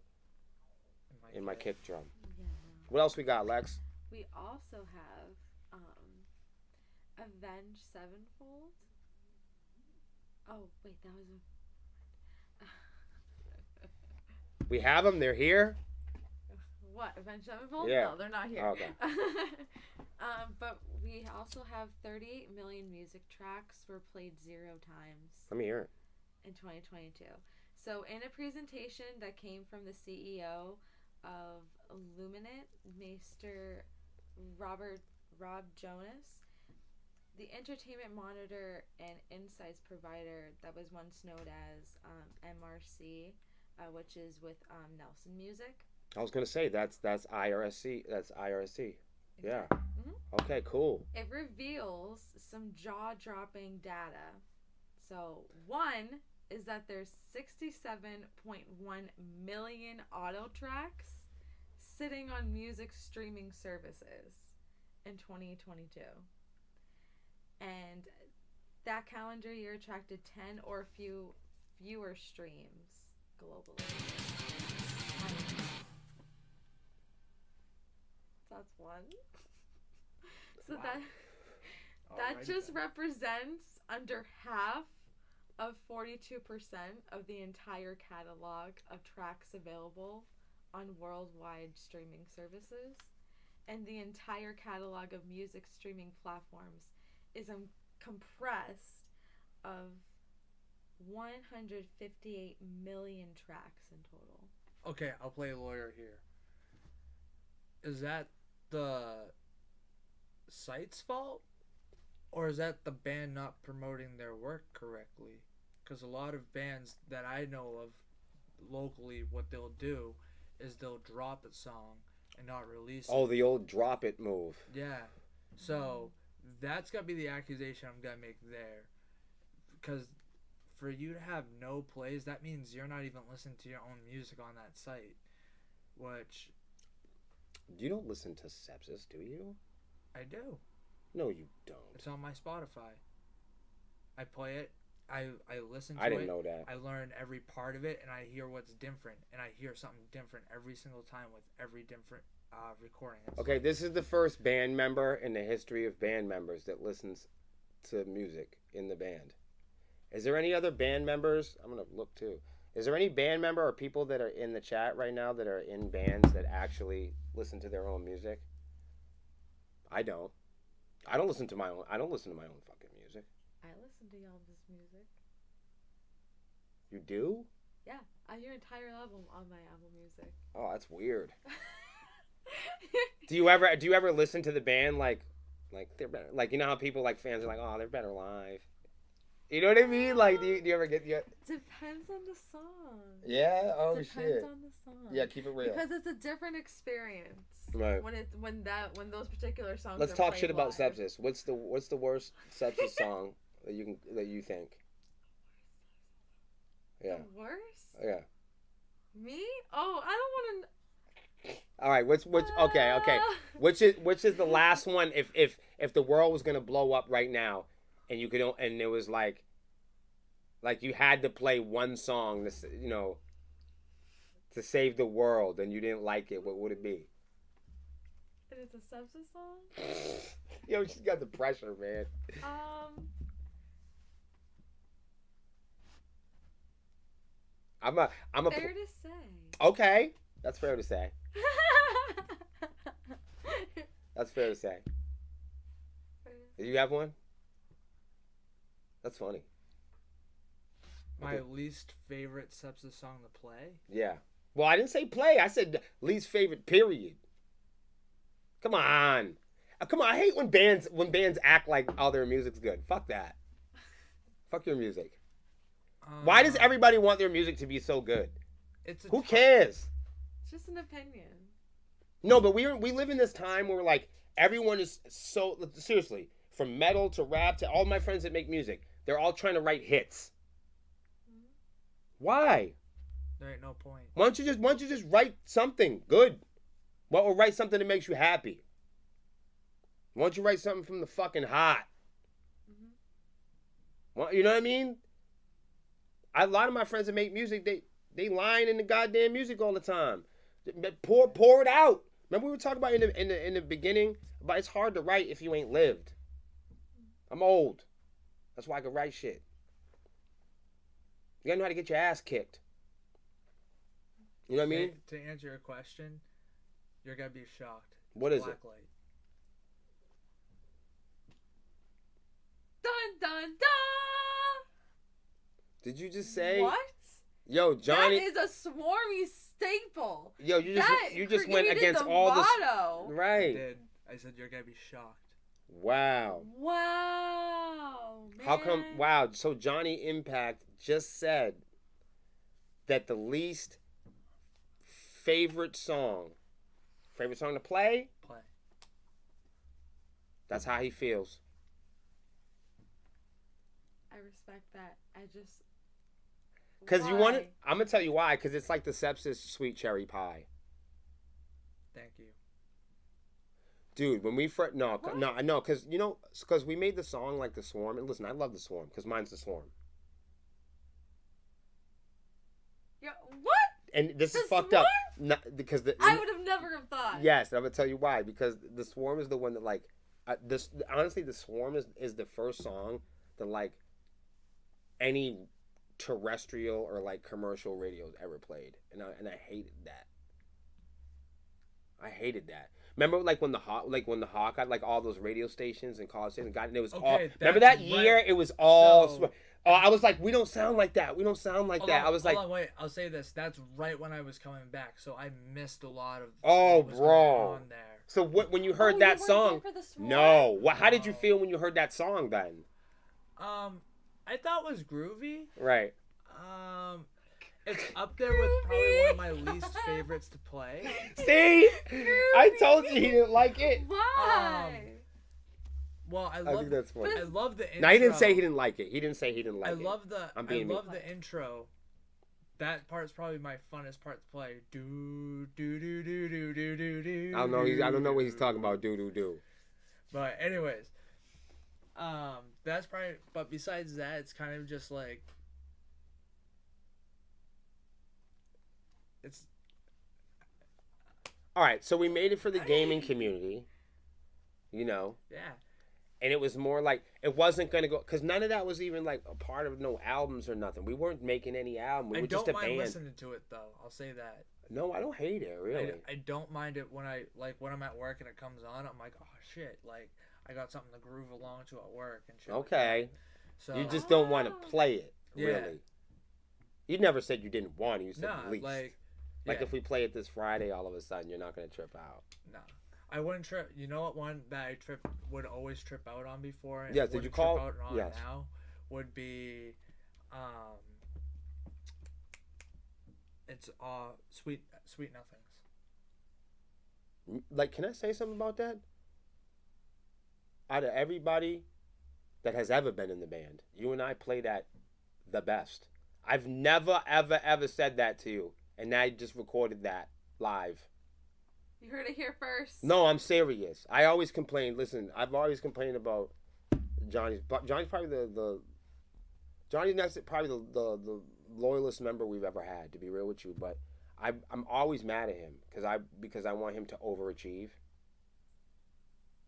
in my kick drum. Yeah, no. What else we got, Lex? We also have Avenged Sevenfold. Oh wait, that was We have them. They're here. What, Avenged Sevenfold? Yeah. No, they're not here. Oh, okay. But we also have 38 million music tracks were played 0 times. Let me hear it. In 2022. So in a presentation that came from the CEO of Luminant, Mr. Rob Jonas, the entertainment monitor and insights provider that was once known as MRC, which is with Nelson Music. I was gonna say that's IRSC. That's IRSC. Yeah. Mm-hmm. Okay. Cool. It reveals some jaw-dropping data. So one is that there's 67.1 million auto tracks sitting on music streaming services in 2022. And that calendar year attracted 10 or fewer streams globally. So that's one. So wow. that just represents under half of 42% of the entire catalog of tracks available on worldwide streaming services. And the entire catalog of music streaming platforms is compressed of 158 million tracks in total. Okay, I'll play a lawyer here. Is that the site's fault? Or is that the band not promoting their work correctly? Because a lot of bands that I know of locally, what they'll do is they'll drop a song and not release it. Oh, the old drop it move. Yeah. So that's got to be the accusation I'm going to make there. Because for you to have no plays, that means you're not even listening to your own music on that site. Which... You don't listen to Sepsiss, do you? I do. No, you don't. It's on my Spotify. I play it. I listen to it. I didn't know that. I learn every part of it, and I hear what's different. And I hear something different every single time with every different recording. Okay, this is the first band member in the history of band members that listens to music in the band. Is there any other band members? I'm going to look too. Is there any band member or people that are in the chat right now that are in bands that actually listen to their own music? I don't. I don't listen to my own fucking music. I listen to y'all's music. You do? Yeah, I hear entire album on my Apple Music. Oh, that's weird. Do you ever listen to the band like they're better? Like, you know how people, like, fans are like, oh, they're better live. You know what I mean? Like, do you ever get... Depends on the song. Yeah? Oh, Depends shit. Depends on the song. Yeah, keep it real. Because it's a different experience. Right. When those particular songs Let's are talk played shit about live. Sepsiss. What's the worst Sepsiss song that you think? Yeah. The worst? Yeah. Me? Oh, I don't want to... All right, okay. Which is the last one if the world was going to blow up right now and you could, and it was like you had to play one song to save the world and you didn't like it, what would it be? And it's a Sepsiss song? Yo, she's got the pressure, man. I'm a fair to say. Okay, that's fair to say. That's fair to say. Do you have one? That's funny. My least favorite Sepsiss song to play? Yeah. Well, I didn't say play. I said least favorite, period. Come on. Come on. I hate when bands act like all their music's good. Fuck that. Fuck your music. Why does everybody want their music to be so good? Who cares? It's just an opinion. No, but we live in this time where like everyone is so seriously, from metal to rap to all my friends that make music, they're all trying to write hits. Why? There ain't no point. Why don't you just write something good? Or write something that makes you happy? Why don't you write something from the fucking heart? Well, you know what I mean? A lot of my friends that make music, they lying in the goddamn music all the time. Pour it out. Remember we were talking about in the beginning about it's hard to write if you ain't lived. I'm old. That's why I can write shit. You gotta know how to get your ass kicked. You know what I mean? To answer your question, you're gonna be shocked. What is it? Blacklight. Dun dun dun! Did you just say What? Yo, Johnny? That is a swarmy staple. Yo, you just went against all the motto. right. I did. I said you're gonna be shocked. Wow. Wow. Man. How come? Wow. So Johnny Impact just said that the least favorite song to play. That's how he feels. I respect that. I just. Because you want it. I'm gonna tell you why. Because it's like the Sepsiss sweet cherry pie. Thank you. Dude, when we because we made the song like the Swarm, and listen, I love the Swarm because mine's the Swarm. Yeah, what? And this the is fucked Swarm? up. No, because I would have never have thought. Yes, I'm gonna tell you why. Because the Swarm is the one that like, honestly, the Swarm is the first song that like any terrestrial or like commercial radios ever played, and I hated that. I hated that. Remember, like when the Hawk got like all those radio stations and college stations got, and it was all. Remember that year? It was all. I was like, we don't sound like that. We don't sound like that. I was like, wait. I'll say this. That's right when I was coming back, so I missed a lot of. Oh, bro. On there. So when you heard that song? No. How did you feel when you heard that song then? I thought it was groovy. Right. It's up there with probably one of my least favorites to play. See? I told you he didn't like it. Why? Well, I think that's funny. I love the intro. No, he didn't say he didn't like it. He didn't say he didn't like it. I love the intro. That part's probably my funnest part to play. Do do do do do do do do. I don't know what he's talking about. Do do do. But anyways, that's probably. But besides that, it's kind of just like. It's. All right, so we made it for the gaming community. You know. Yeah. And it was more like, it wasn't going to go, because none of that was even like a part of no albums or nothing. We weren't making any album. We were just a band. I don't mind listening to it though. I'll say that. No, I don't hate it, really. I don't mind it when I'm at work and it comes on. I'm like, oh shit, like I got something to groove along to at work and shit. Okay. Like so you just don't want to play it, really. You never said you didn't want it. You said least. Like if we play it this Friday, all of a sudden you're not going to trip out. No. I wouldn't trip. You know what one that I would always trip out on before? And yes. Did you call? Trip out on yes. Now would be, it's sweet nothings. Like, can I say something about that? Out of everybody that has ever been in the band, you and I play that the best. I've never ever said that to you, and I just recorded that live. You heard it here first. No, I'm serious. I always complain. Listen, I've always complained about Johnny's probably Johnny's probably the loyalist member we've ever had, to be real with you. But I'm always mad at him because I want him to overachieve.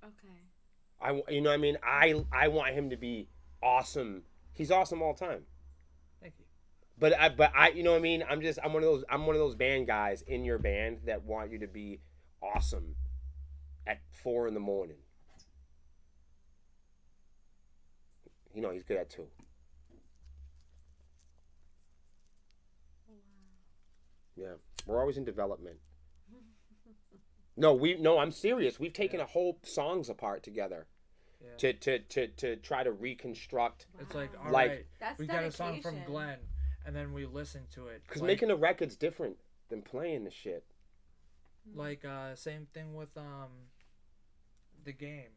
Okay. You know what I mean? I want him to be awesome. He's awesome all the time. Thank you. But I you know what I mean? I'm one of those band guys in your band that want you to be awesome at 4 in the morning. You know, he's good at 2. Yeah, we're always in development. No, I'm serious. We've taken a whole songs apart together to try to reconstruct. It's like, all right, we got a song from Glenn, and then we listen to it. Because making a record's different than playing the shit. Like, same thing with the game.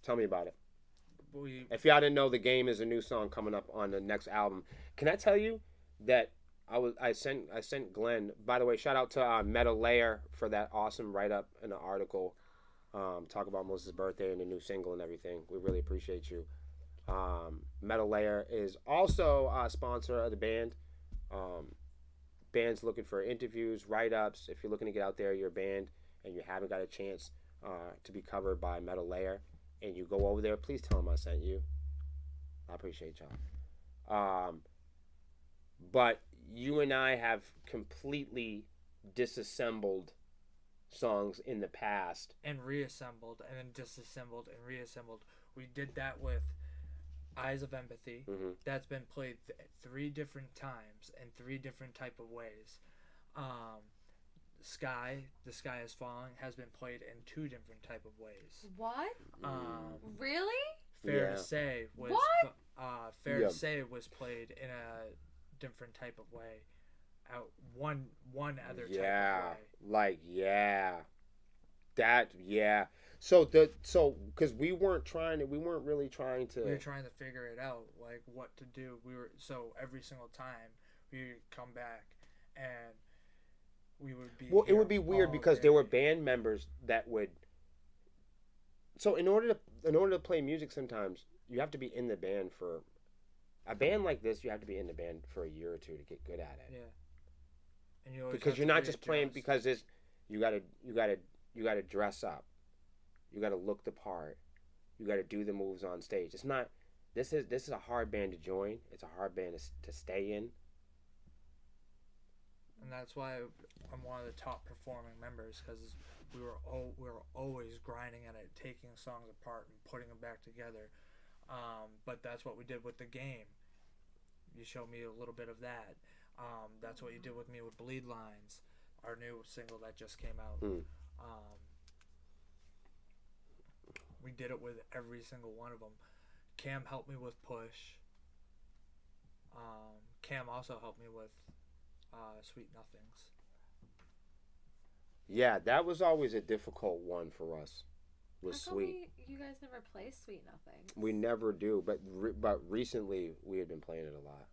Tell me about it. If y'all didn't know, The Game is a new song coming up on the next album. Can I tell you that I sent Glenn, by the way, shout out to Metal Layer for that awesome write-up in the article. Talk about Melissa's birthday and the new single and everything. We really appreciate you. Metal Layer is also a sponsor of the band. Band's looking for interviews, write-ups. If you're looking to get out there, you're a band, and you haven't got a chance to be covered by Metal Layer, and you go over there, please tell them I sent you. I appreciate y'all. But you and I have completely disassembled songs in the past. And reassembled, and then disassembled, and reassembled. We did that with Eyes of Empathy. Mm-hmm. That's been played 3 different times in 3 different type of ways. The Sky Is Falling has been played in 2 different type of ways. What? Really? Fair to Say was what? To Say was played in a different type of way. One other type of way. So because we weren't really trying to. We were trying to figure it out, like what to do. So every single time we would come back and we would be. Well, it would be weird because there were band members that would. So in order to play music, sometimes you have to be in the band for. A band like this, you have to be in the band for a year or 2 to get good at it. Yeah. And you always because you're not just playing because you gotta dress up, you gotta look the part, you gotta do the moves on stage. It's not. This is a hard band to join. It's a hard band to stay in. And that's why I'm one of the top performing members, because we were always grinding at it, taking songs apart and putting them back together. But that's what we did with The Game. You showed me a little bit of that. That's what you did with me with Bleed Lines, our new single that just came out. We did it with every single one of them. Cam helped me with Push. Cam also helped me with Sweet Nothings. Yeah, that was always a difficult one for us. Was Sweet. You guys never play Sweet Nothing. We never do, but recently we had been playing it a lot.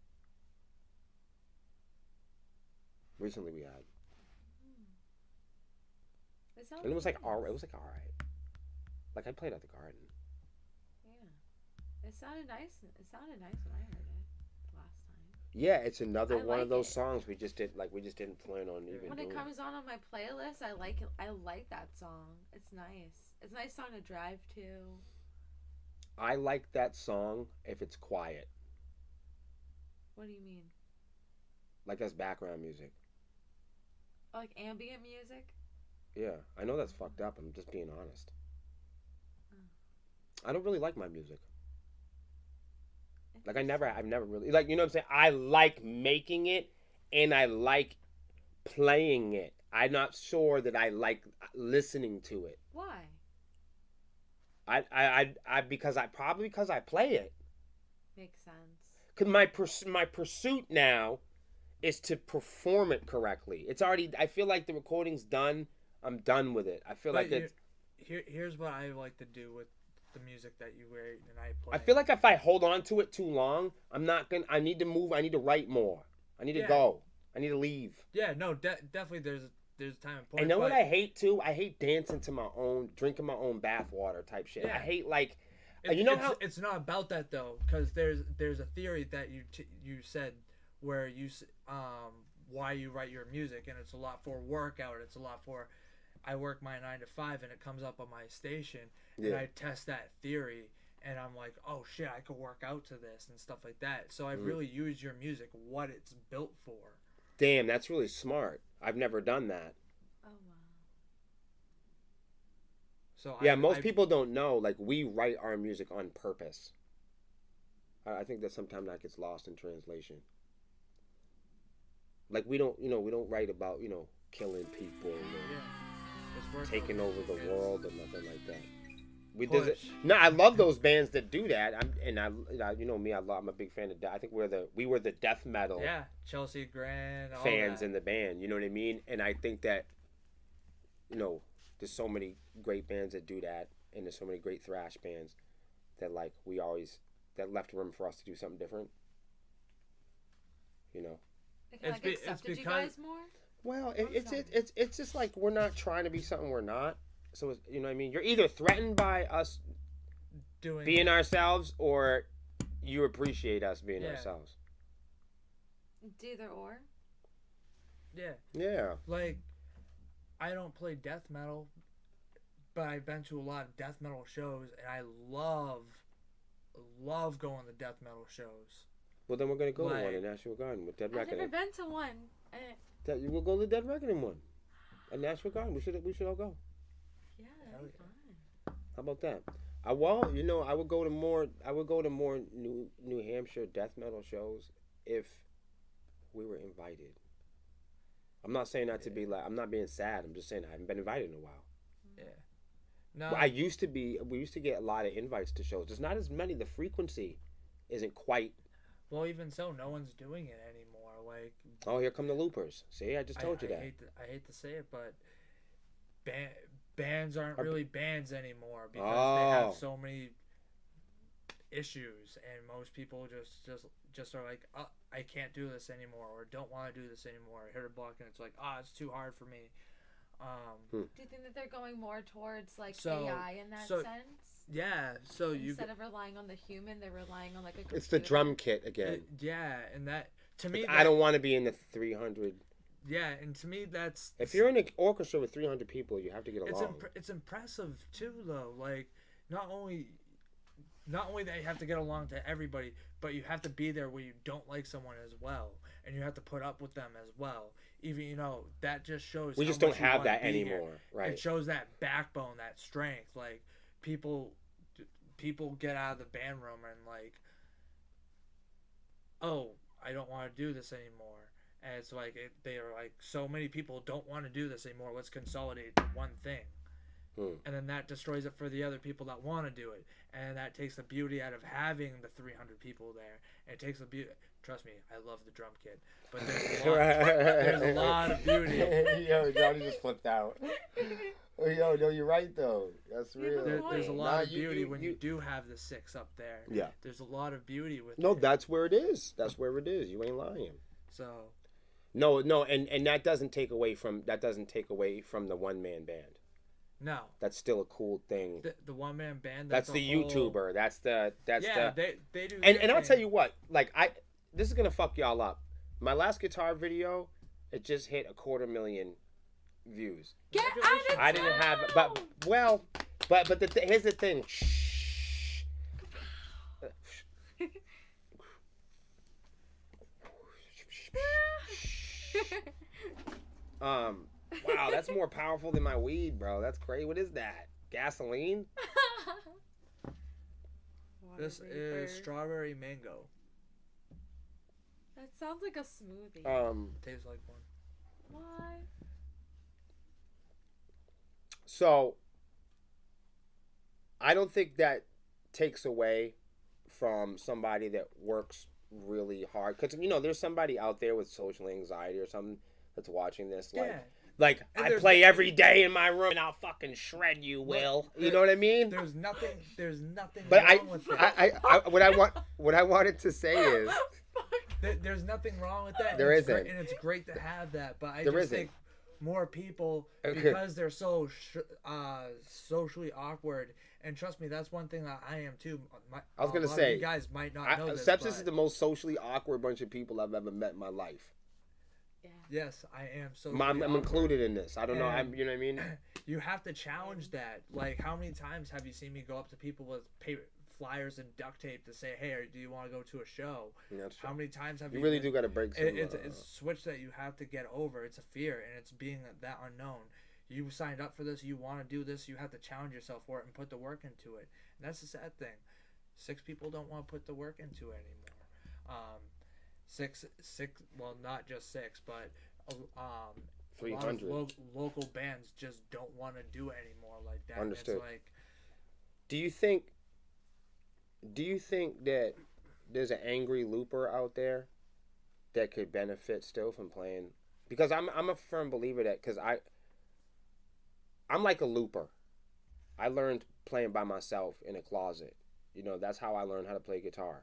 Recently we had. And it was like all right. Like I played at the Garden. Yeah, it sounded nice. It sounded nice when I heard it last time. Yeah, it's another one of those songs we just didn't plan on even. When it comes on my playlist, I like it. I like that song. It's nice. It's a nice song to drive to. I like that song if it's quiet. What do you mean? Like as background music. Like ambient music? Yeah, I know that's fucked up. I'm just being honest. I don't really like my music. Like I've never really like, you know what I'm saying? I like making it and I like playing it. I'm not sure that I like listening to it. Why? Because I play it. Makes sense. Cause my pursuit now is to perform it correctly. It's already. I feel like the recording's done. I'm done with it. I feel like it's. Here's what I like to do with the music that you write and I play. I feel like if I hold on to it too long, I'm not gonna. I need to move. I need to write more. I need to go. I need to leave. Yeah, no, definitely. There's a time and point. I know what I hate too. I hate dancing to my own, drinking my own bathwater type shit. Yeah. I hate like. How it's not about that though, because there's a theory that you said where why you write your music, and it's a lot for workout. It's a lot for. I work my 9 to 5 and it comes up on my station and I test that theory and I'm like, oh shit, I could work out to this and stuff like that. So I really use your music, what it's built for. Damn, that's really smart. I've never done that. Oh So yeah, most people don't know. Like, we write our music on purpose. I think that sometimes that gets lost in translation. Like, we don't write about, killing people or taking over the world or nothing like that. No, I love those bands that do that. I'm a big fan of that. I think we were the death metal. Yeah, Chelsea Grin, all fans that. in the band. You know what I mean? And I think that, there's so many great bands that do that, and there's so many great thrash bands that that left room for us to do something different. They accepted you guys more. Well, it's just like we're not trying to be something we're not. So you know what I mean? You're either threatened by us being ourselves, or you appreciate us being ourselves. It's either or. Yeah. Yeah. Like, I don't play death metal, but I've been to a lot of death metal shows, and I love going to death metal shows. Well, then we're gonna go to one in Nashville Garden with Dead Reckoning. I've never been to one. We'll go to Dead Reckoning one at Nashville Garden. We should all go. Yeah, that'd be fun. How about that? I would go to more New Hampshire death metal shows if we were invited. I'm not saying that to be like, I'm not being sad. I'm just saying I haven't been invited in a while. Yeah. No. We used to get a lot of invites to shows. There's not as many. The frequency isn't quite. Well, even so, no one's doing it anymore. Like. Oh, here come the loopers. See, I just told you that. I hate to say it, but bands aren't really bands anymore because they have so many issues, and most people just are like, oh, I can't do this anymore, or don't want to do this anymore. I hit a block, and it's like, it's too hard for me. Do you think that they're going more towards like AI in that sense? Yeah. So instead of relying on the human, they're relying on like a computer. It's the drum kit again. And that to me, I don't want to be in the 300. Yeah, and to me, that's if you're in an orchestra with 300 people, you have to get along. It's impressive too, though. Like not only they have to get along to everybody, but you have to be there when you don't like someone as well, and you have to put up with them as well. Even that just shows we just don't have that anymore, right? It shows that backbone, that strength. Like people get out of the band room and like, oh, I don't want to do this anymore. And it's like they are like, so many people don't want to do this anymore. Let's consolidate to one thing. And then that destroys it for the other people that want to do it. And that takes the beauty out of having the 300 people there. And it takes the beauty. Trust me, I love the drum kit. But there's a lot of beauty. Yo, Johnny just flipped out. Yo, no, you're right, though. That's real. There's a lot of beauty when you do have the 6 up there. Yeah. There's a lot of beauty with it. That's where it is. That's where it is. You ain't lying. So... No, and that doesn't take away from the one-man band. No, that's still a cool thing. The one-man band. That's the YouTuber. That's the. They do. And I'll tell you what. Like this is gonna fuck y'all up. My last guitar video, it just hit 250,000 views. Get out of town! I didn't have, but here's the thing. Wow, that's more powerful than my weed, bro. That's crazy. What is that? Gasoline? This is strawberry mango. That sounds like a smoothie. Tastes like one. What? So, I don't think that takes away from somebody that works really hard, because there's somebody out there with social anxiety or something that's watching this, like I play every day in my room and I'll fucking shred you, Will. You know what I mean? There's nothing but wrong with that. What I wanted to say is there's nothing wrong with that. There isn't, and it's great to have that, but I just think more people, because they're so socially awkward. And trust me, that's one thing that I am too. I was gonna say, you guys might not know this. Sepsiss is the most socially awkward bunch of people I've ever met in my life. Yeah. Yes, I am. So I'm included in this. I don't know. You know what I mean? You have to challenge that. Like, how many times have you seen me go up to people with paper flyers and duct tape to say, "Hey, do you want to go to a show?" That's true. How many times have you? You really do got to break some. It's a switch that you have to get over. It's a fear, and it's being that unknown. you signed up for this, you want to do this, you have to challenge yourself for it and put the work into it. And that's the sad thing. 6 people don't want to put the work into it anymore. Six, well, not just 6, but 300. a lot of local bands just don't want to do it anymore like that. Understood. It's like, do you think that there's an angry looper out there that could benefit still from playing? Because I'm a firm believer that, because I'm like a looper. I learned playing by myself in a closet. You know, that's how I learned how to play guitar.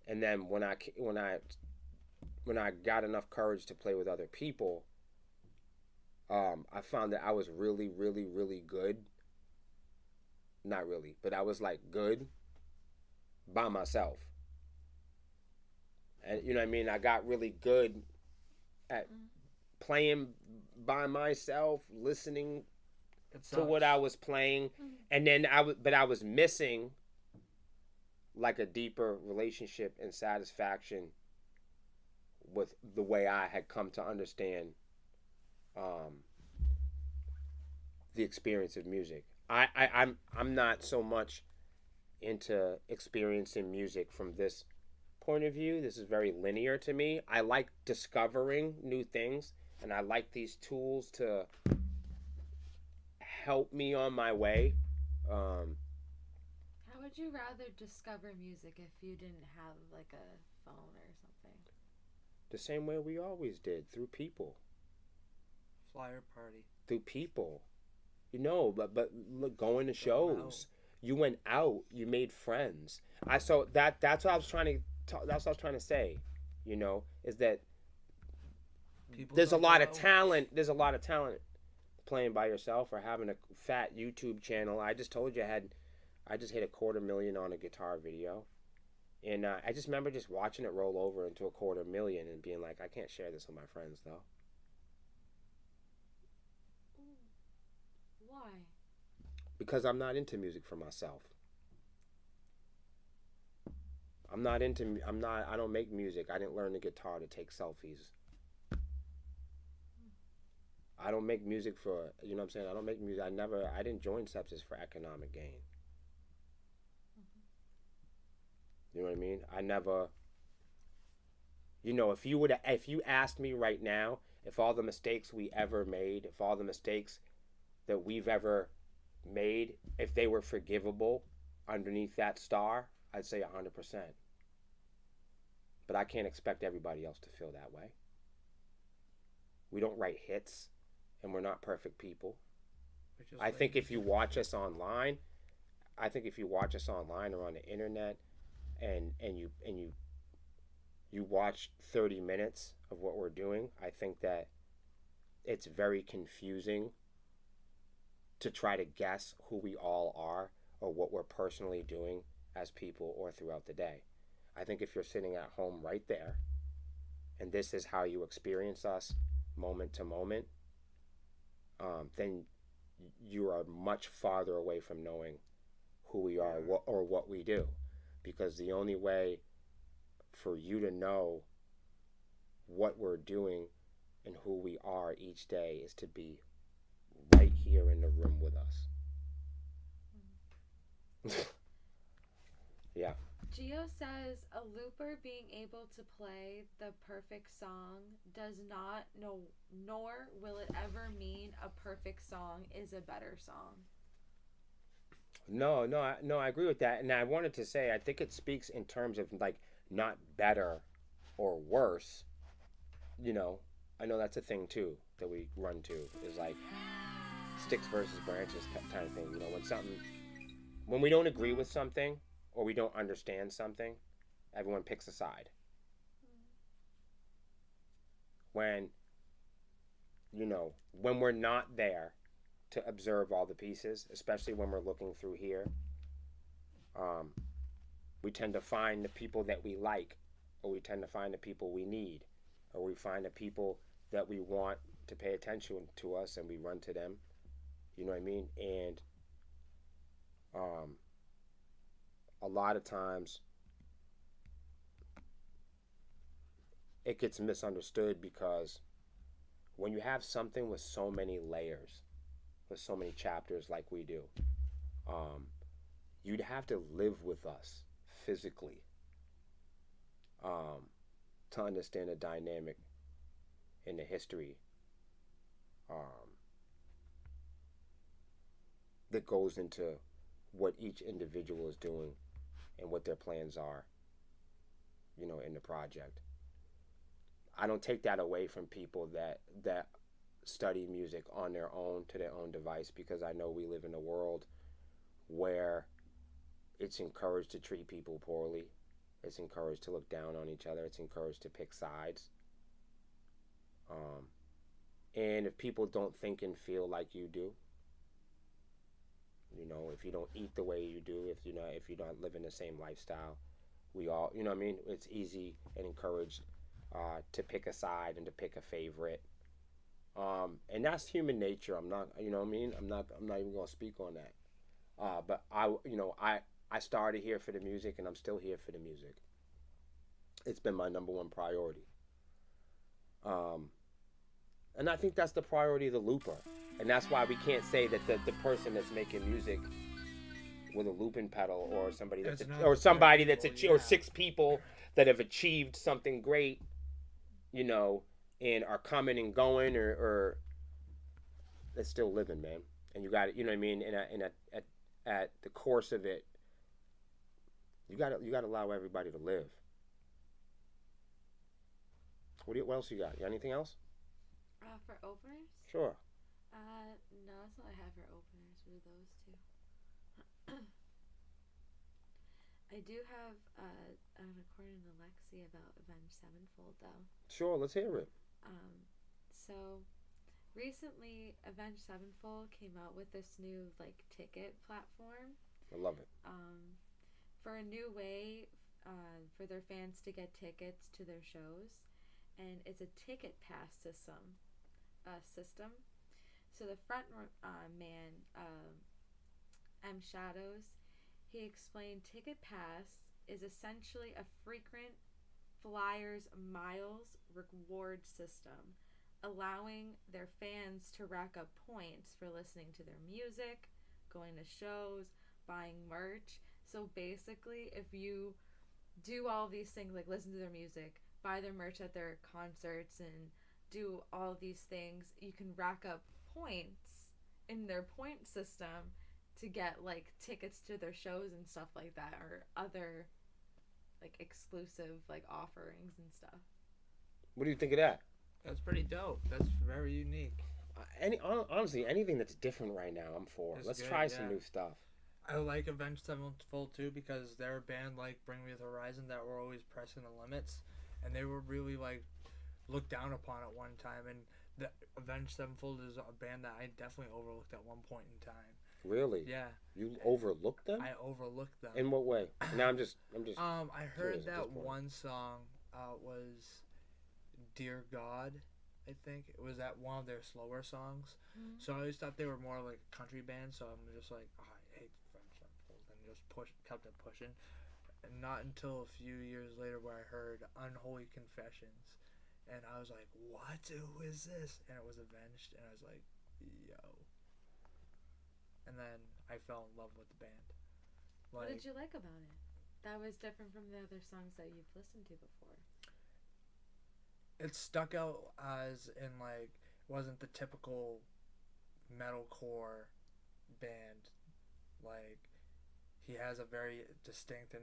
And then when I got enough courage to play with other people, I found that I was really, really, really good. Not really, but I was like good by myself. And you know what I mean? I got really good at playing by myself, listening to what I was playing. And then I was missing like a deeper relationship and satisfaction with the way I had come to understand the experience of music. I'm not so much into experiencing music from this point of view. This is very linear to me. I like discovering new things, and I like these tools to help me on my way. How would you rather discover music if you didn't have like a phone or something? The same way we always did, through people. flyer party. Through people. You know, but look, going to shows. You went out. You made friends. That's what I was trying to say. You know, is that there's a lot of talent. There's a lot of talent playing by yourself or having a fat YouTube channel. I just told you I just hit $250,000 on a guitar video, and I just remember just watching it roll over into $250,000 and being like, I can't share this with my friends though. Why? Because I'm not into music for myself. I don't make music. I didn't learn the guitar to take selfies. I don't make music for, you know what I'm saying? I don't make music. I didn't join Sepsiss for economic gain. You know what I mean? I never, you know, if you asked me right now, if all the mistakes we ever made, if all the mistakes that we've ever made, if they were forgivable underneath that star, I'd say 100%. But I can't expect everybody else to feel that way. We don't write hits, and we're not perfect people. I think if you watch us online, or on the internet, and you watch 30 minutes of what we're doing, I think that it's very confusing to try to guess who we all are or what we're personally doing as people or throughout the day. I think if you're sitting at home right there, and this is how you experience us moment to moment, then you are much farther away from knowing who we are or what we do. Because the only way for you to know what we're doing and who we are each day is to be right here in the room with us. Yeah. Gio says a looper being able to play the perfect song does not nor will it ever mean a perfect song is a better song. No, I agree with that. And I wanted to say, I think it speaks in terms of like not better or worse. You know, I know that's a thing too that we run to, is like sticks versus branches kind of thing. You know, when we don't agree with something or we don't understand something, everyone picks a side. When we're not there to observe all the pieces, especially when we're looking through here, we tend to find the people that we like, or we tend to find the people we need, or we find the people that we want to pay attention to us, and we run to them. You know what I mean? And a lot of times it gets misunderstood because when you have something with so many layers, with so many chapters like we do, you'd have to live with us physically to understand the dynamic in the history that goes into what each individual is doing and what their plans are, in the project. I don't take that away from people that study music on their own, to their own device, because I know we live in a world where it's encouraged to treat people poorly. It's encouraged to look down on each other. It's encouraged to pick sides. And if people don't think and feel like you do, if you don't eat the way you do, if you don't live in the same lifestyle, we all, it's easy and encouraged to pick a side and to pick a favorite. And that's human nature. I'm not, I'm not even gonna speak on that. But I started here for the music, and I'm still here for the music. It's been my number one priority. And I think that's the priority of the looper. And that's why we can't say that the person that's making music with a looping pedal, or somebody that's or 6 people that have achieved something great, and are coming and going, or it's still living, man. And you got it, and at the course of it, you got to allow everybody to live. What else you got? You got anything else? For openers? Sure. No, that's all I have for openers. Were those two? I do have an according to Lexi about Avenged Sevenfold, though. Sure, let's hear it. So recently, Avenged Sevenfold came out with this new ticket platform. I love it. For a new way for their fans to get tickets to their shows, and it's a ticket pass system. So the front man, M Shadows, he explained Ticket Pass is essentially a frequent flyers miles reward system, allowing their fans to rack up points for listening to their music, going to shows, buying merch. So basically, if you do all these things, like listen to their music, buy their merch at their concerts, and do all these things, you can rack up points in their point system to get tickets to their shows and stuff like that, or other exclusive offerings and stuff. What do you think of that? That's pretty dope. That's very unique. Honestly, anything that's different right now, I'm for. Let's try some new stuff. I like Avenged Sevenfold too, because they're a band like Bring Me the Horizon that were always pressing the limits, and they were really looked down upon at one time, and the Avenged Sevenfold is a band that I definitely overlooked at one point in time. Really? Yeah. You overlooked them? I overlooked them. In what way? Now I'm just. I heard that one song was "Dear God," I think it was that one of their slower songs. Mm-hmm. So I always thought they were more like a country band. So I'm just like, I hate Avenged Sevenfold, and just kept it pushing. And not until a few years later, where I heard "Unholy Confessions." And I was like, what? Who is this? And it was Avenged. And I was like, yo. And then I fell in love with the band. What did you like about it? That was different from the other songs that you've listened to before. It stuck out as in wasn't the typical metalcore band. He has a very distinct and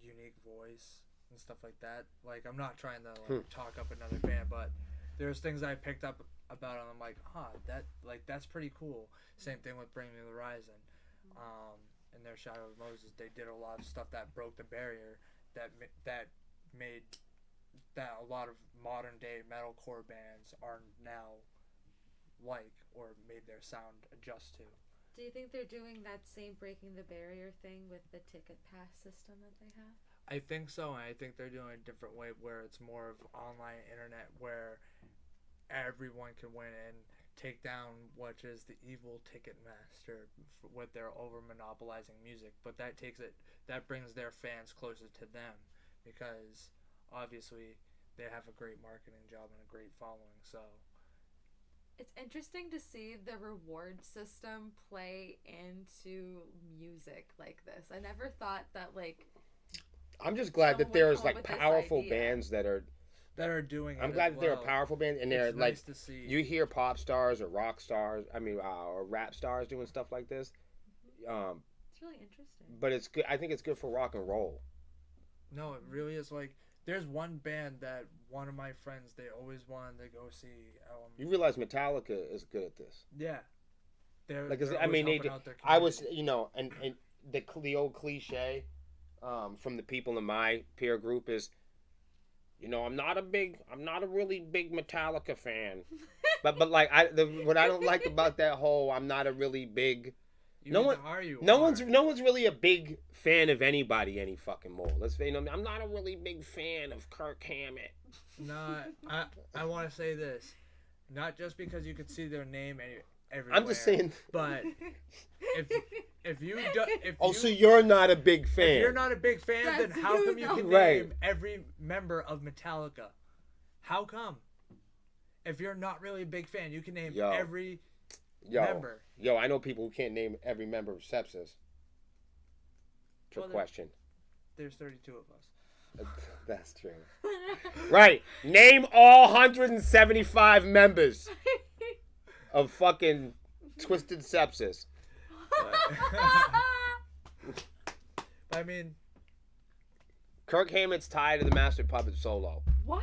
unique voice and stuff like that. I'm not trying to talk up another band, but there's things I picked up about them. I'm like, that's pretty cool. Same thing with Bring Me the Horizon. And their Shadow of Moses, they did a lot of stuff that broke the barrier that made that a lot of modern day metalcore bands are now or made their sound adjust to. Do you think they're doing that same breaking the barrier thing with the ticket pass system that they have? I think so, and I think they're doing a different way where it's more of online internet, where everyone can win and take down what is the evil Ticketmaster with their over monopolizing music. But that brings their fans closer to them, because obviously they have a great marketing job and a great following. So It's interesting to see the reward system play into music like this. I never thought that, like... I'm just glad that there's, like, powerful bands that are doing it. I'm glad that there are powerful bands, and they're, like, nice to see. You hear pop stars or rock stars, or rap stars doing stuff like this. It's really interesting. But it's good. I think it's good for rock and roll. No, it really is. Like, there's one band that one of my friends, they always wanted to go see. You realize Metallica is good at this. Yeah. They're I was, and the old cliche from the people in my peer group is, I'm not a really big Metallica fan. but like what I don't like about that whole I'm not a really big No one's really a big fan of anybody any fucking more. Let's say, I'm not a really big fan of Kirk Hammett. No, I want to say this, not just because you could see their name everywhere. I'm just saying, but so you're not a big fan. If you're not a big fan, then how come you can name every member of Metallica? How come? If you're not really a big fan, you can name every member. I know people who can't name every member of Sepsiss. Trick question. There's 32 of us. That's true. Right. Name all 175 members of fucking Twisted Sepsiss. I mean, Kirk Hammett's tied to the Master Puppet solo. What?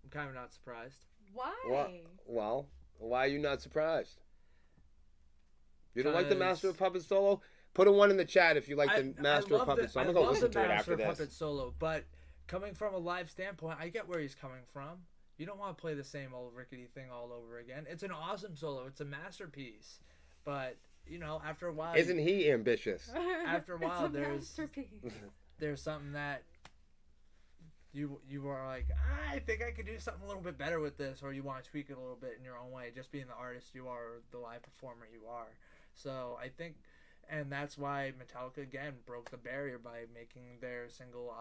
I'm kind of not surprised. Why? Well, why are you not surprised? You don't like the Master of Puppets solo? Put a 1 in the chat if you like the Master of Puppets solo. I'm going to go listen to it after this. I love the Master of Puppets solo, but coming from a live standpoint, I get where he's coming from. You don't want to play the same old rickety thing all over again. It's an awesome solo. It's a masterpiece. But, after a while... Isn't he ambitious? After a while, there's something that you are like, I think I could do something a little bit better with this, or you want to tweak it a little bit in your own way, just being the artist you are, or the live performer you are. So I think... And that's why Metallica, again, broke the barrier by making their single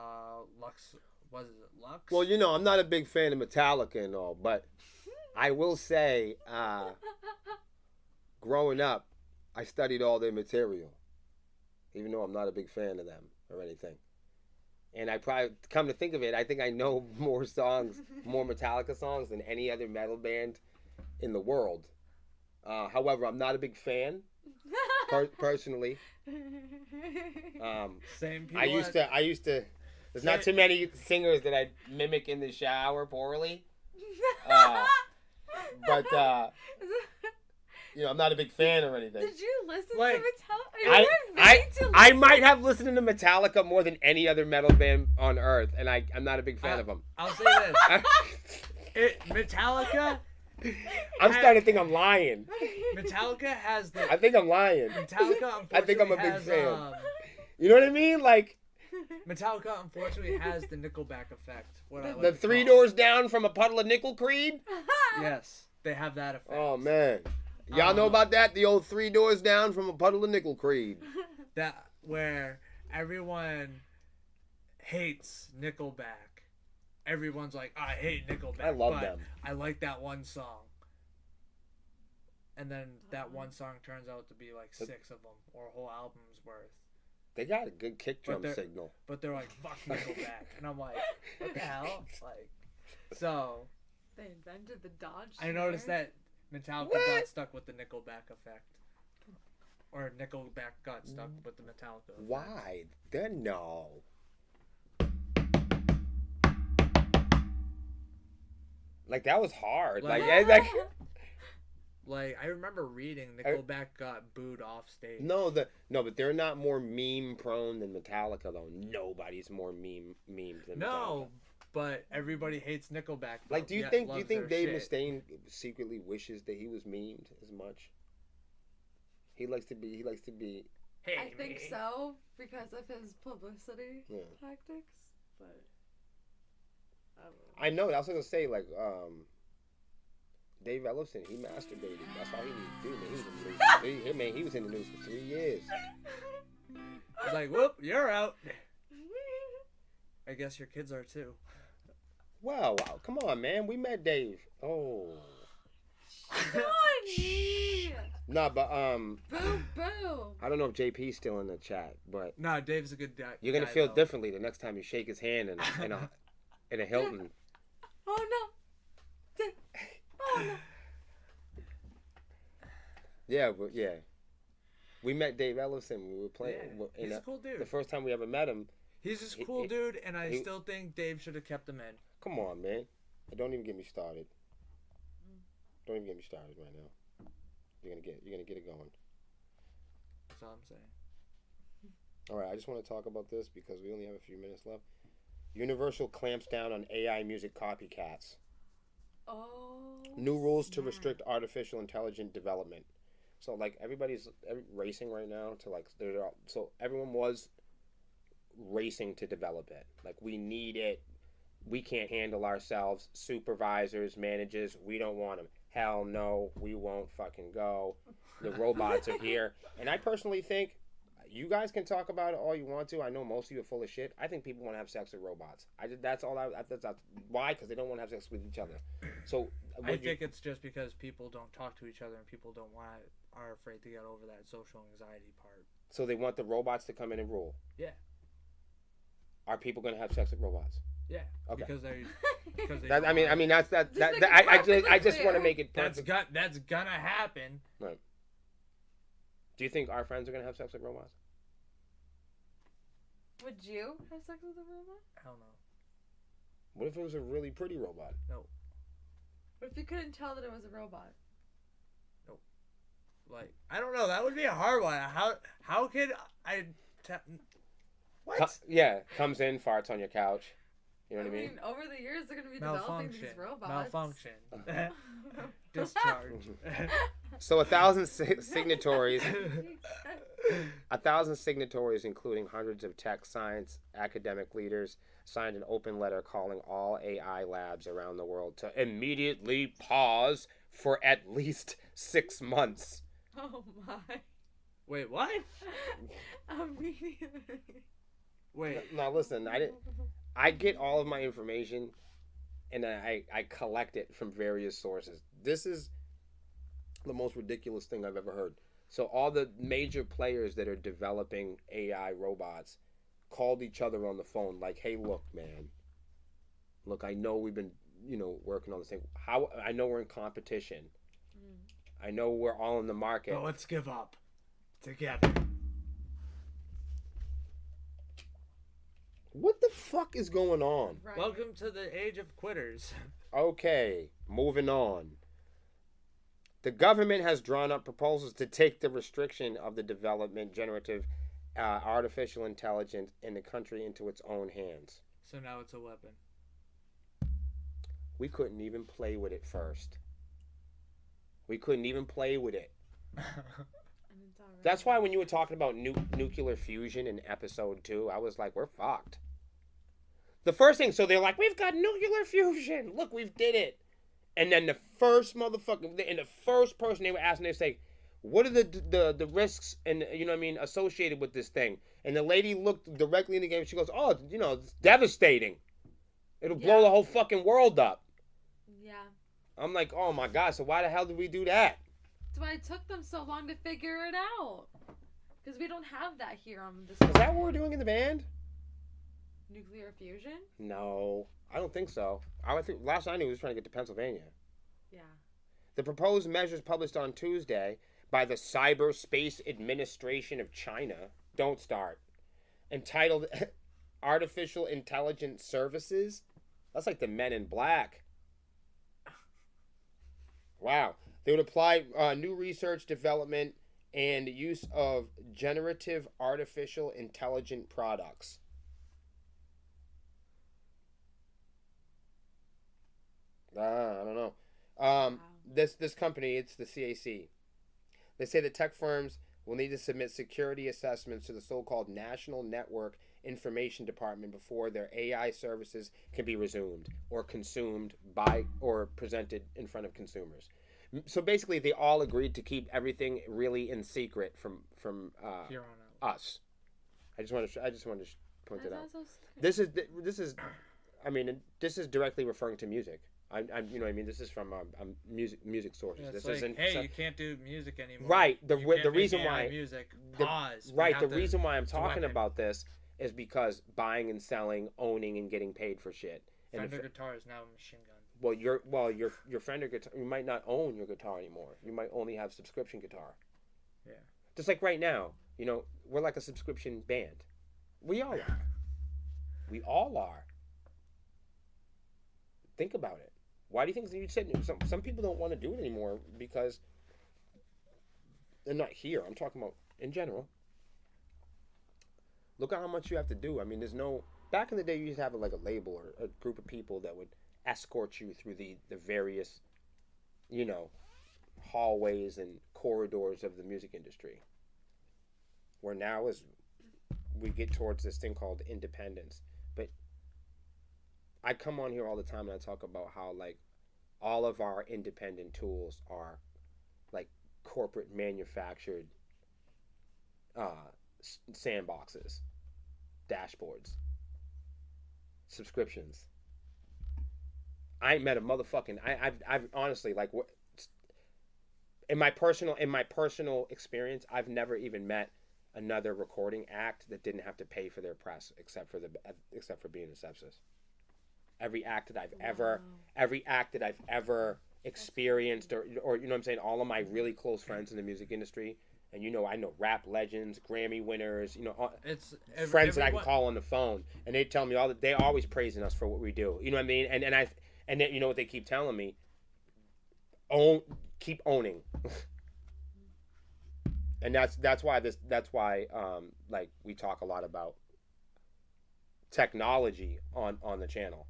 Lux... Was it Lux? Well, I'm not a big fan of Metallica and all, but I will say, growing up, I studied all their material, even though I'm not a big fan of them or anything. And I probably, come to think of it, I think I know more Metallica songs than any other metal band in the world. However, I'm not a big fan, personally. Same people. I used to. There's not too many singers that I mimic in the shower poorly. But I'm not a big fan or anything. Did you listen to Metallica? I might have listened to Metallica more than any other metal band on earth, and I'm not a big fan of them. I'll say this. Metallica... I'm starting to think I'm lying. Metallica has the... I think I'm lying. Metallica, unfortunately, I think I'm a big fan. You know what I mean? Like... Metallica, unfortunately, has the Nickelback effect. The 3 doors down from a puddle of nickel creed? Yes, they have that effect. Oh, man. Y'all know about that? The old 3 doors down from a puddle of nickel creed. That, where everyone hates Nickelback. Everyone's like, I hate Nickelback. I love them. I like that one song. And then that one song turns out to be like 6 of them, or a whole album's worth. They got a good kick drum signal. But they're like, fuck Nickelback. And I'm like, what the hell? Like, so... They invented the Dodge I noticed that Metallica got stuck with the Nickelback effect. Or Nickelback got stuck with the Metallica effect. Why? No. Like, that was hard. Like, I remember reading Nickelback got booed off stage. No, but they're not more meme prone than Metallica, though. Nobody's more memed than Metallica. No, but everybody hates Nickelback. Like, do you think Dave Mustaine secretly wishes that he was memed as much? He likes to be. Hey, I think so because of his publicity tactics, but I know. I was gonna say Dave Ellison, he masturbated. That's all he needed to do, man. He was in the news for 3 years. I was like, whoop, you're out. I guess your kids are too. Wow, come on, man. We met Dave. Oh. Johnny! No, but Boo boo. I don't know if JP's still in the chat, but No, Dave's a good guy. You're gonna feel differently the next time you shake his hand in a Hilton. Oh no. Oh no. Yeah, but yeah. We met Dave Ellison. We were playing. Yeah, he's a cool dude. The first time we ever met him. He's this cool dude, and I still think Dave should have kept him in. Come on, man. Don't even get me started. Don't even get me started right now. You're gonna get it going. That's all I'm saying. All right, I just want to talk about this because we only have a few minutes left. Universal clamps down on AI music copycats. Oh. New rules to restrict artificial intelligence development. So like everybody's racing right now to like so everyone was racing to develop it. Like we need it. We can't handle ourselves. Supervisors, managers, we don't want them. Hell no, we won't fucking go. The robots are here. And I personally think, you guys can talk about it all you want to. I know most of you are full of shit. I think people want to have sex with robots. That's why? Because they don't want to have sex with each other. So I think it's just because people don't talk to each other and people are afraid to get over that social anxiety part. So they want the robots to come in and rule. Yeah. Are people going to have sex with robots? Yeah. Okay. Because they I mean that's I just want to make it perfect. That's gonna happen. Right. Do you think our friends are gonna have sex with robots? Would you have sex with a robot? Hell no. What if it was a really pretty robot? No. What if you couldn't tell that it was a robot? Nope. Like, I don't know. That would be a hard one. How could I... What? Yeah, comes in, farts on your couch. You know what I mean? Over the years, they're going to be developing these robots. Malfunction. Discharge. So 1,000 signatories... 1,000 signatories, including hundreds of tech, science, academic leaders, signed an open letter calling all AI labs around the world to immediately pause for at least 6 months. Oh my. Wait, what? Immediately. Wait. Now listen, I get all of my information and I collect it from various sources. This is the most ridiculous thing I've ever heard. So all the major players that are developing AI robots called each other on the phone like, hey, look, man. Look, I know we've been, working on this thing. I know we're in competition. I know we're all in the market. But let's give up together. What the fuck is going on? Right. Welcome to the age of quitters. Okay, moving on. The government has drawn up proposals to take the restriction of the development generative artificial intelligence in the country into its own hands. So now it's a weapon. We couldn't even play with it first. We couldn't even play with it. That's why when you were talking about nuclear fusion in episode 2, I was like, we're fucked. The first thing, so they're like, we've got nuclear fusion. Look, we've did it. And then the first motherfucker, and the first person they were asking, they say, what are the risks and associated with this thing? And the lady looked directly in the game. She goes, oh, it's devastating. It'll blow the whole fucking world up. Yeah. I'm like, oh my God, so why the hell did we do that? That's why it took them so long to figure it out. Because we don't have that here on this. Is that what we're doing in the band? Nuclear fusion? No, I don't think so. I think last I knew, we was trying to get to Pennsylvania. Yeah. The proposed measures published on Tuesday by the Cyberspace Administration of China, don't start, entitled Artificial Intelligence Services. That's like the Men in Black. Wow. They would apply new research, development, and use of generative artificial intelligent products. I don't know. Wow. This company, it's the CAC. They say that tech firms will need to submit security assessments to the so-called National Network Information Department before their AI services can be resumed or consumed by or presented in front of consumers. So basically, they all agreed to keep everything really in secret from here on out. Us. I just wanted to point it out. This is. I mean, this is directly referring to music. You know what I mean? This is from music sources. Yeah, this like, isn't. Hey, you can't do music anymore. Right. The reason why music. Pause. The reason why I'm talking about this is because buying and selling, owning and getting paid for shit. Fender guitar is now a machine gun. Well, your Fender guitar, you might not own your guitar anymore. You might only have subscription guitar. Yeah. Just like right now, you know, we're like a subscription band. We all are. We all are. Think about it. Why do you think you said some people don't want to do it anymore because they're not here? I'm talking about in general. Look at how much you have to do. I mean, there's no. Back in the day, you used to have like a label or a group of people that would escort you through the various, you know, hallways and corridors of the music industry. Where now is we get towards this thing called independence. But I come on here all the time and I talk about how like all of our independent tools are like corporate manufactured sandboxes, dashboards, subscriptions. I ain't met a motherfucking. I've honestly like what in my personal experience, I've never even met another recording act that didn't have to pay for their press except for being a Sepsiss. Every act that I've ever experienced or you know what I'm saying, all of my really close friends in the music industry, and you know I know rap legends, Grammy winners, you know, friends that I can call on the phone and they tell me they always praising us for what we do. You know what I mean? And then you know what they keep telling me? Keep owning. And that's why like we talk a lot about technology on the channel.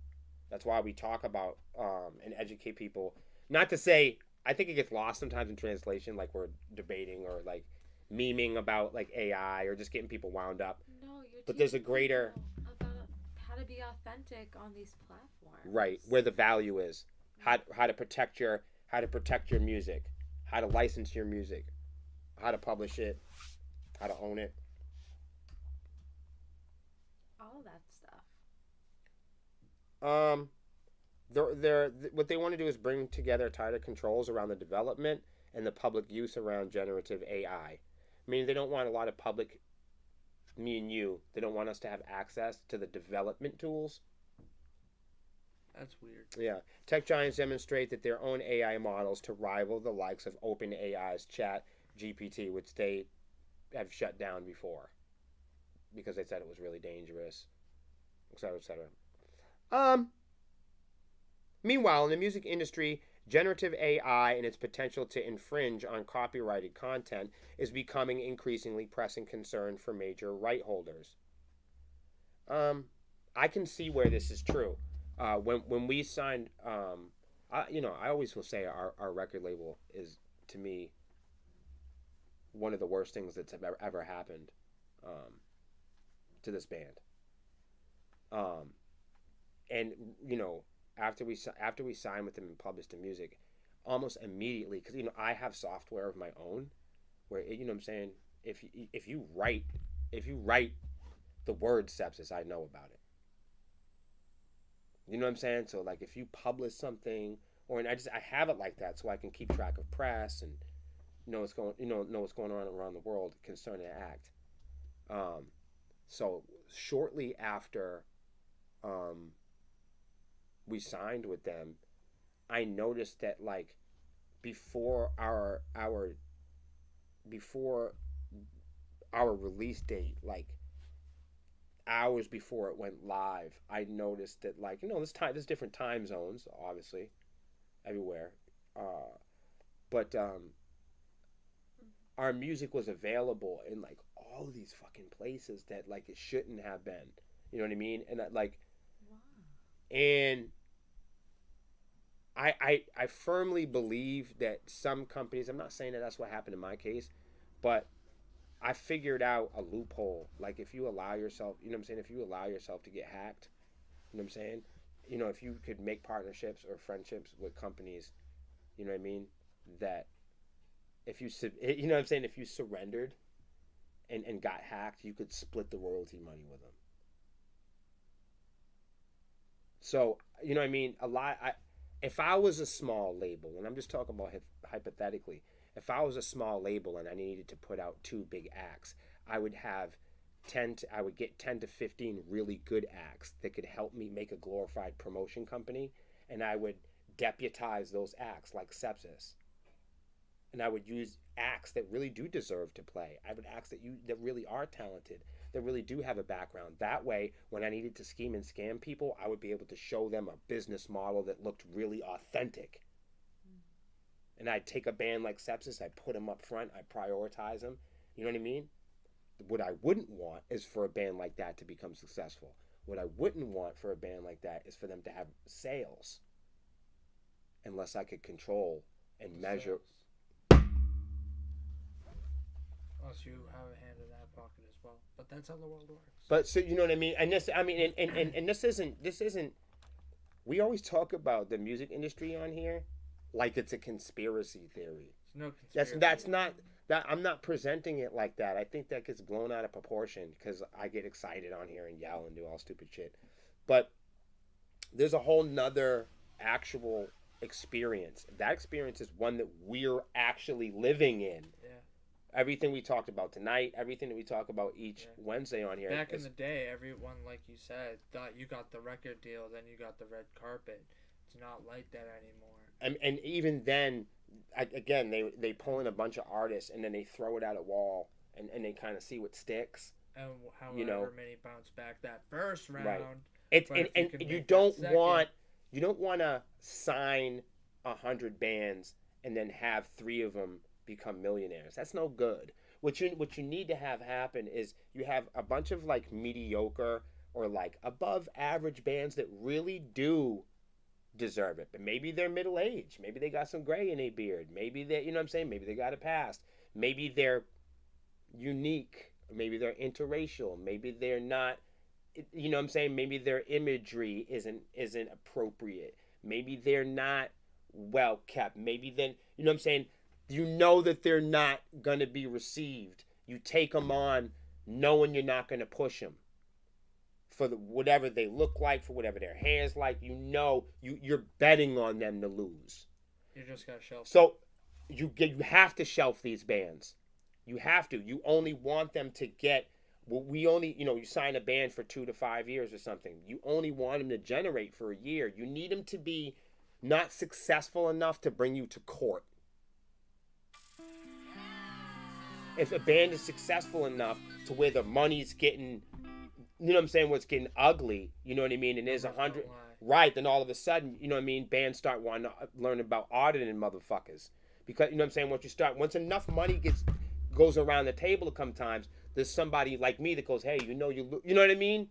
That's why we talk about and educate people. Not to say, I think it gets lost sometimes in translation, like we're debating or like memeing about like AI or just getting people wound up. No, but there's a greater about how to be authentic on these platforms. Right, where the value is. How to protect your music, how to license your music, how to publish it, how to own it. All that stuff. They're what they want to do is bring together tighter controls around the development and the public use around generative AI. I mean, they don't want a lot of public, me and you, they don't want us to have access to the development tools. That's weird. Yeah. Tech giants demonstrate that their own AI models to rival the likes of OpenAI's Chat GPT, which they have shut down before because they said it was really dangerous, et cetera, et cetera. Meanwhile, in the music industry, generative AI and its potential to infringe on copyrighted content is becoming increasingly pressing concern for major right holders. I can see where this is true. When we signed, I always will say our record label is, to me, one of the worst things that's ever happened to this band. And you know, after we signed with them and published the music, almost immediately, because you know I have software of my own, where you know what I'm saying, if you write the word sepsis, I know about it. You know what I'm saying? So like if you publish something, and I have it like that so I can keep track of press and know what's going on around the world concerning the act. So shortly after we signed with them, I noticed that like before our release date, like hours before it went live, I noticed that like, you know, there's different time zones obviously everywhere, but our music was available in like all these fucking places that like it shouldn't have been. You know what I mean? And that like, wow. And I firmly believe that some companies, I'm not saying that that's what happened in my case, but I figured out a loophole. Like if you allow yourself, you know what I'm saying, if you allow yourself to get hacked, you know what I'm saying, you know, if you could make partnerships or friendships with companies, you know what I mean, that if you, you know what I'm saying, if you surrendered and got hacked, you could split the royalty money with them. So, you know what I mean, if I was a small label, and I'm just talking about hypothetically, if I was a small label and I needed to put out 2 big acts, I would get 10 to 15 really good acts that could help me make a glorified promotion company, and I would deputize those acts like Sepsiss. And I would use acts that really do deserve to play. I would acts that really are talented, that really do have a background. That way, when I needed to scheme and scam people, I would be able to show them a business model that looked really authentic. And I'd take a band like Sepsiss, I'd put them up front, I'd prioritize them. You know what I mean? What I wouldn't want is for a band like that to become successful. What I wouldn't want for a band like that is for them to have sales. Unless I could control and measure. Unless you have a hand in that pocket as well. But that's how the world works. But so you know what I mean? And this, I mean, and this isn't. We always talk about the music industry on here like it's a conspiracy theory. It's no conspiracy. That's not. That I'm not presenting it like that. I think that gets blown out of proportion because I get excited on here and yell and do all stupid shit. But there's a whole nother actual experience. That experience is one that we're actually living in. Yeah. Everything we talked about tonight, everything that we talk about each Wednesday on here. Back in the day, everyone, like you said, thought you got the record deal, then you got the red carpet. It's not like that anymore. And even then, again, they pull in a bunch of artists and then they throw it at a wall and they kind of see what sticks. And however many bounce back that first round. Right. It's and you don't want to sign 100 bands and then have 3 of them become millionaires. That's no good. What you need to have happen is you have a bunch of like mediocre or like above average bands that really do deserve it, but maybe they're middle aged, maybe they got some gray in their beard, maybe they, you know what I'm saying, maybe they got a past, maybe they're unique, maybe they're interracial, maybe they're not, you know what I'm saying, maybe their imagery isn't appropriate, maybe they're not well kept, maybe then, you know what I'm saying, you know that they're not going to be received. You take them on knowing you're not going to push them for whatever they look like, for whatever their hair's like. You know you're betting on them to lose. You just got shelved. So you have to shelf these bands. You have to. You only want them to get. Well, we only, you sign a band for 2 to 5 years or something. You only want them to generate for a year. You need them to be not successful enough to bring you to court. If a band is successful enough to where the money's getting, you know what I'm saying, where it's getting ugly, you know what I mean, and there's 100, right, then all of a sudden, you know what I mean, bands start wanting to learn about auditing motherfuckers. Because, you know what I'm saying, once enough money goes around the table a couple times, there's somebody like me that goes, hey, you know what I mean?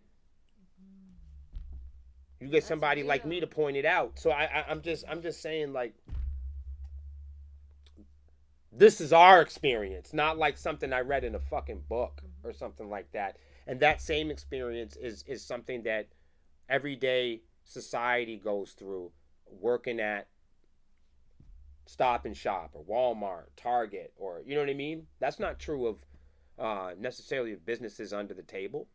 You get somebody like me to point it out. So I'm just saying, like, this is our experience, not like something I read in a fucking book or something like that. And that same experience is something that everyday society goes through, working at Stop and Shop or Walmart, Target, or, you know what I mean? That's not true of necessarily of businesses under the table.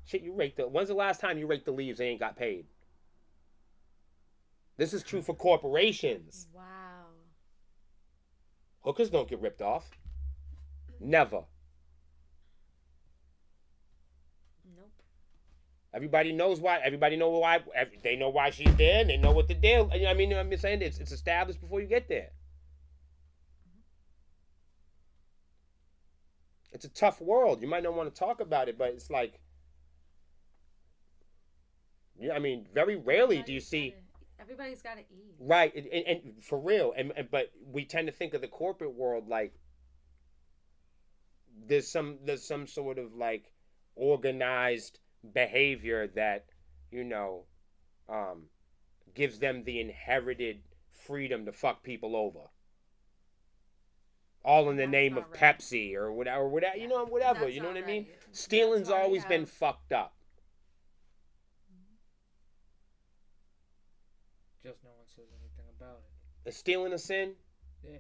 Shit, when's the last time you raked the leaves and ain't got paid? This is true for corporations. Wow. Hookers don't get ripped off. Never. Nope. Everybody knows why. Everybody know why. They know why she's there. And they know what the deal. I mean, I'm just saying it's established before you get there. It's a tough world. You might not want to talk about it, but it's like, I mean, very rarely do you see. Everybody's got to eat. Right, and for real, but we tend to think of the corporate world like there's some sort of like organized behavior that, gives them the inherited freedom to fuck people over. All in the name of right. Pepsi or whatever, whatever. You know what I mean? Right. Stealing's always been fucked up. Just no one says anything about it. Is stealing a sin? Yeah.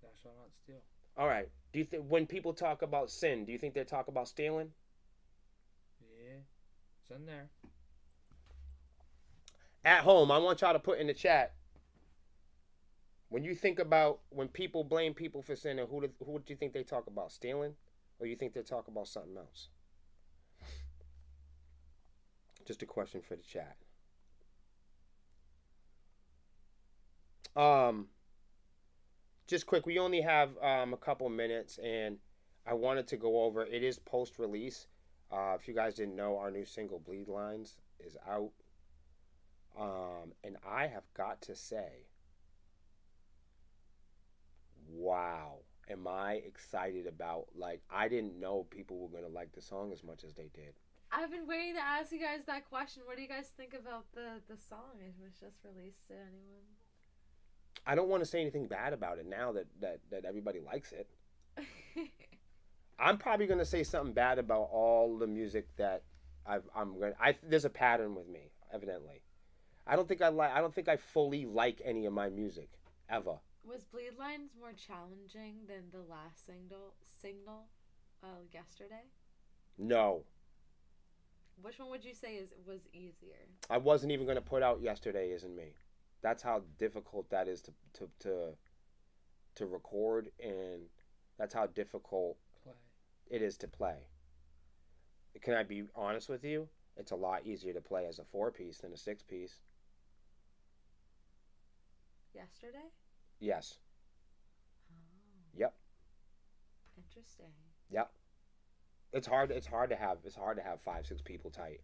Thou shalt not steal. All right. Do you think when people talk about sin, do you think they talk about stealing? Yeah. It's in there. At home, I want y'all to put in the chat. When you think about when people blame people for sinning, who do you think they talk about? Stealing? Or you think they talk about something else? Just a question for the chat. Just quick, we only have a couple minutes, and I wanted to go over, it is post-release. If you guys didn't know, our new single, Bleed Lines, is out. And I have got to say, wow, am I excited about, like, I didn't know people were going to like the song as much as they did. I've been waiting to ask you guys that question. What do you guys think about the song? It was just released to anyone? I don't want to say anything bad about it now that everybody likes it. I'm probably going to say something bad about all the music that there's a pattern with me, evidently. I don't think I fully like any of my music ever. Was Bleed Lines more challenging than the last single yesterday? No. Which one would you say was easier? I wasn't even going to put out Yesterday Isn't Me. That's how difficult that is to record, and that's how difficult it is to play. Can I be honest with you? It's a lot easier to play as a 4-piece than a 6-piece. Yesterday? Yes. Oh. Yep. Interesting. Yep. It's hard to have 5-6 people tight.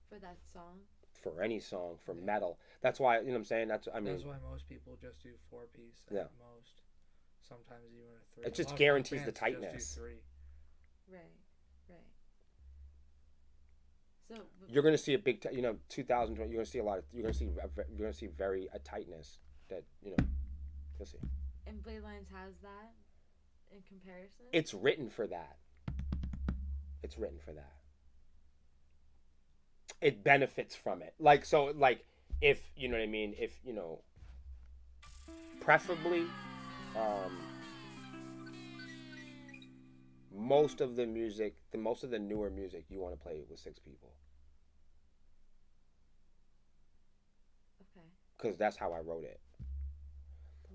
For that song? For any song, for metal. That's why, you know what I'm saying? That's why most people just do 4-piece at most. Sometimes even a 3. It just guarantees the tightness. Just do 3. Right. So you're going to see a big, 2020. You're going to see very a tightness that you'll see. And Bleed Lines has that in comparison. It's written for that. It benefits from it. If you know what I mean. If preferably, most of the newer music, you want to play with 6 people. Okay. Because that's how I wrote it.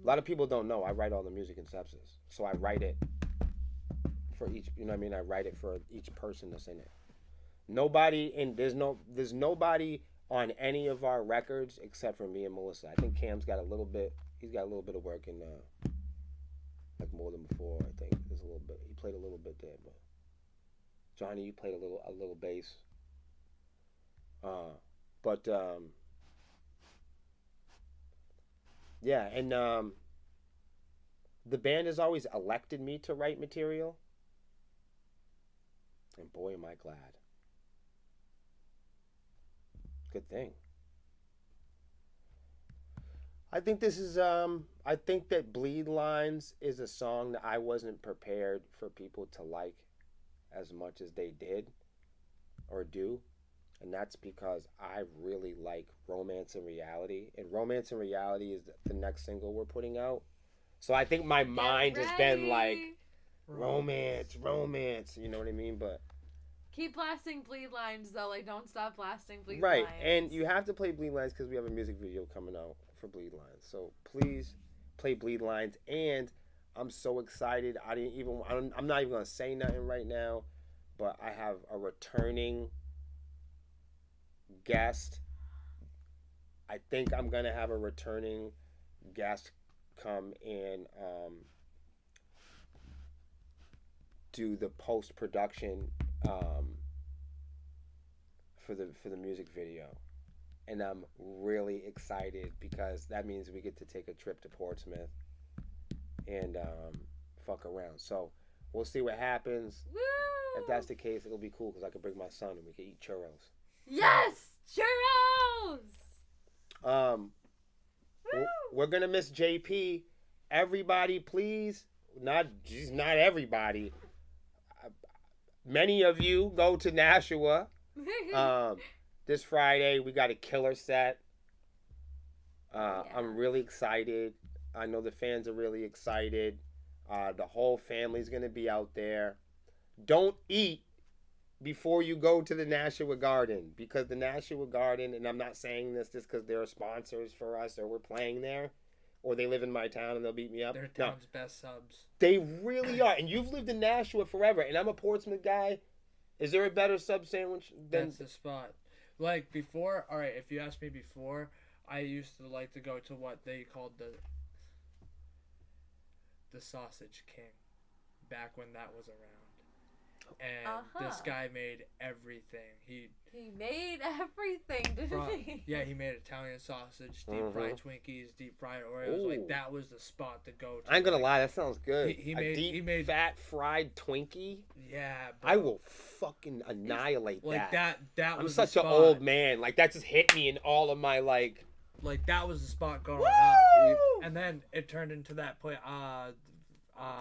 A lot of people don't know I write all the music in Sepsiss, so I write it for each. You know what I mean? I write it for each person that's in it. There's nobody on any of our records except for me and Melissa. I think Cam's got a little bit. He's got a little bit of work in like More Than Before. I think there's a little bit. He played a little bit there, but Johnny, you played a little bass. Yeah, and the band has always elected me to write material, and boy, am I glad. Good thing. I think this is I think that Bleed Lines is a song that I wasn't prepared for people to like as much as they did or do. And that's because I really like Romance and Reality. And Romance and Reality is the next single we're putting out. So I think my mind has been like, romance, you know what I mean? But keep blasting Bleed Lines, though. Like, don't stop blasting Bleed Lines. Right, and you have to play Bleed Lines because we have a music video coming out for Bleed Lines. So please play Bleed Lines. And I'm so excited. I'm not even going to say nothing right now, but I have a returning guest. I think I'm going to have a returning guest come and do the post-production for the music video, and I'm really excited because that means we get to take a trip to Portsmouth and fuck around. So we'll see what happens. Woo! If that's the case, it'll be cool because I can bring my son and we can eat churros. Yes, churros. We're gonna miss JP. Everybody, please, not everybody. Many of you go to Nashua this Friday. We got a killer set. I'm really excited. I know the fans are really excited. The whole family's gonna be out there. Don't eat before you go to the Nashua Garden, because the Nashua Garden, and I'm not saying this just because they're sponsors for us or we're playing there, or they live in my town and they'll beat me up. They're town's best subs. They really are. And you've lived in Nashua forever, and I'm a Portsmouth guy. Is there a better sub sandwich than... That's the spot. Like, before, all right, if you asked me before, I used to like to go to what they called the Sausage King, back when that was around. And this guy made everything. He made everything, didn't he? Yeah, he made Italian sausage, deep fried Twinkies, deep fried Oreos. Ooh. Like, that was the spot to go to. I ain't gonna lie, that sounds good. He made fat fried Twinkie. Yeah, bro. I will fucking annihilate like that. That I'm was such the an spot. old man. Like, that just hit me in all of my like. Like, that was the spot going Woo! up, and then it turned into that place.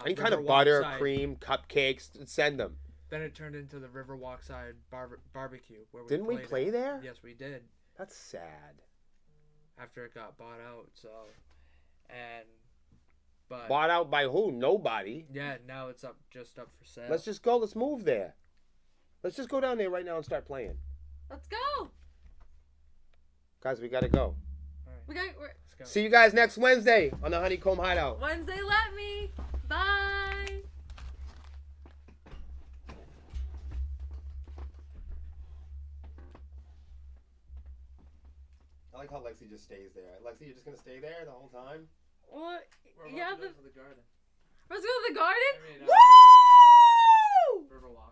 Any kind of butter, cream, cupcakes, send them. Then it turned into the Riverwalk side barbecue. Where Didn't we play there? Yes, we did. That's sad. After it got bought out, but Bought out by who? Nobody. Yeah, now it's just up for sale. Let's just go. Let's move there. Let's just go down there right now and start playing. Let's go. Guys, we gotta go. All right. Let's go. See you guys next Wednesday on the Honeycomb Hideout. Wednesday, let me. Bye. I like how Lexi just stays there. Lexi, you're just gonna stay there the whole time? Well, We're yeah. about to go to the garden. Let's go to the garden. I mean, Woo! Riverwalk.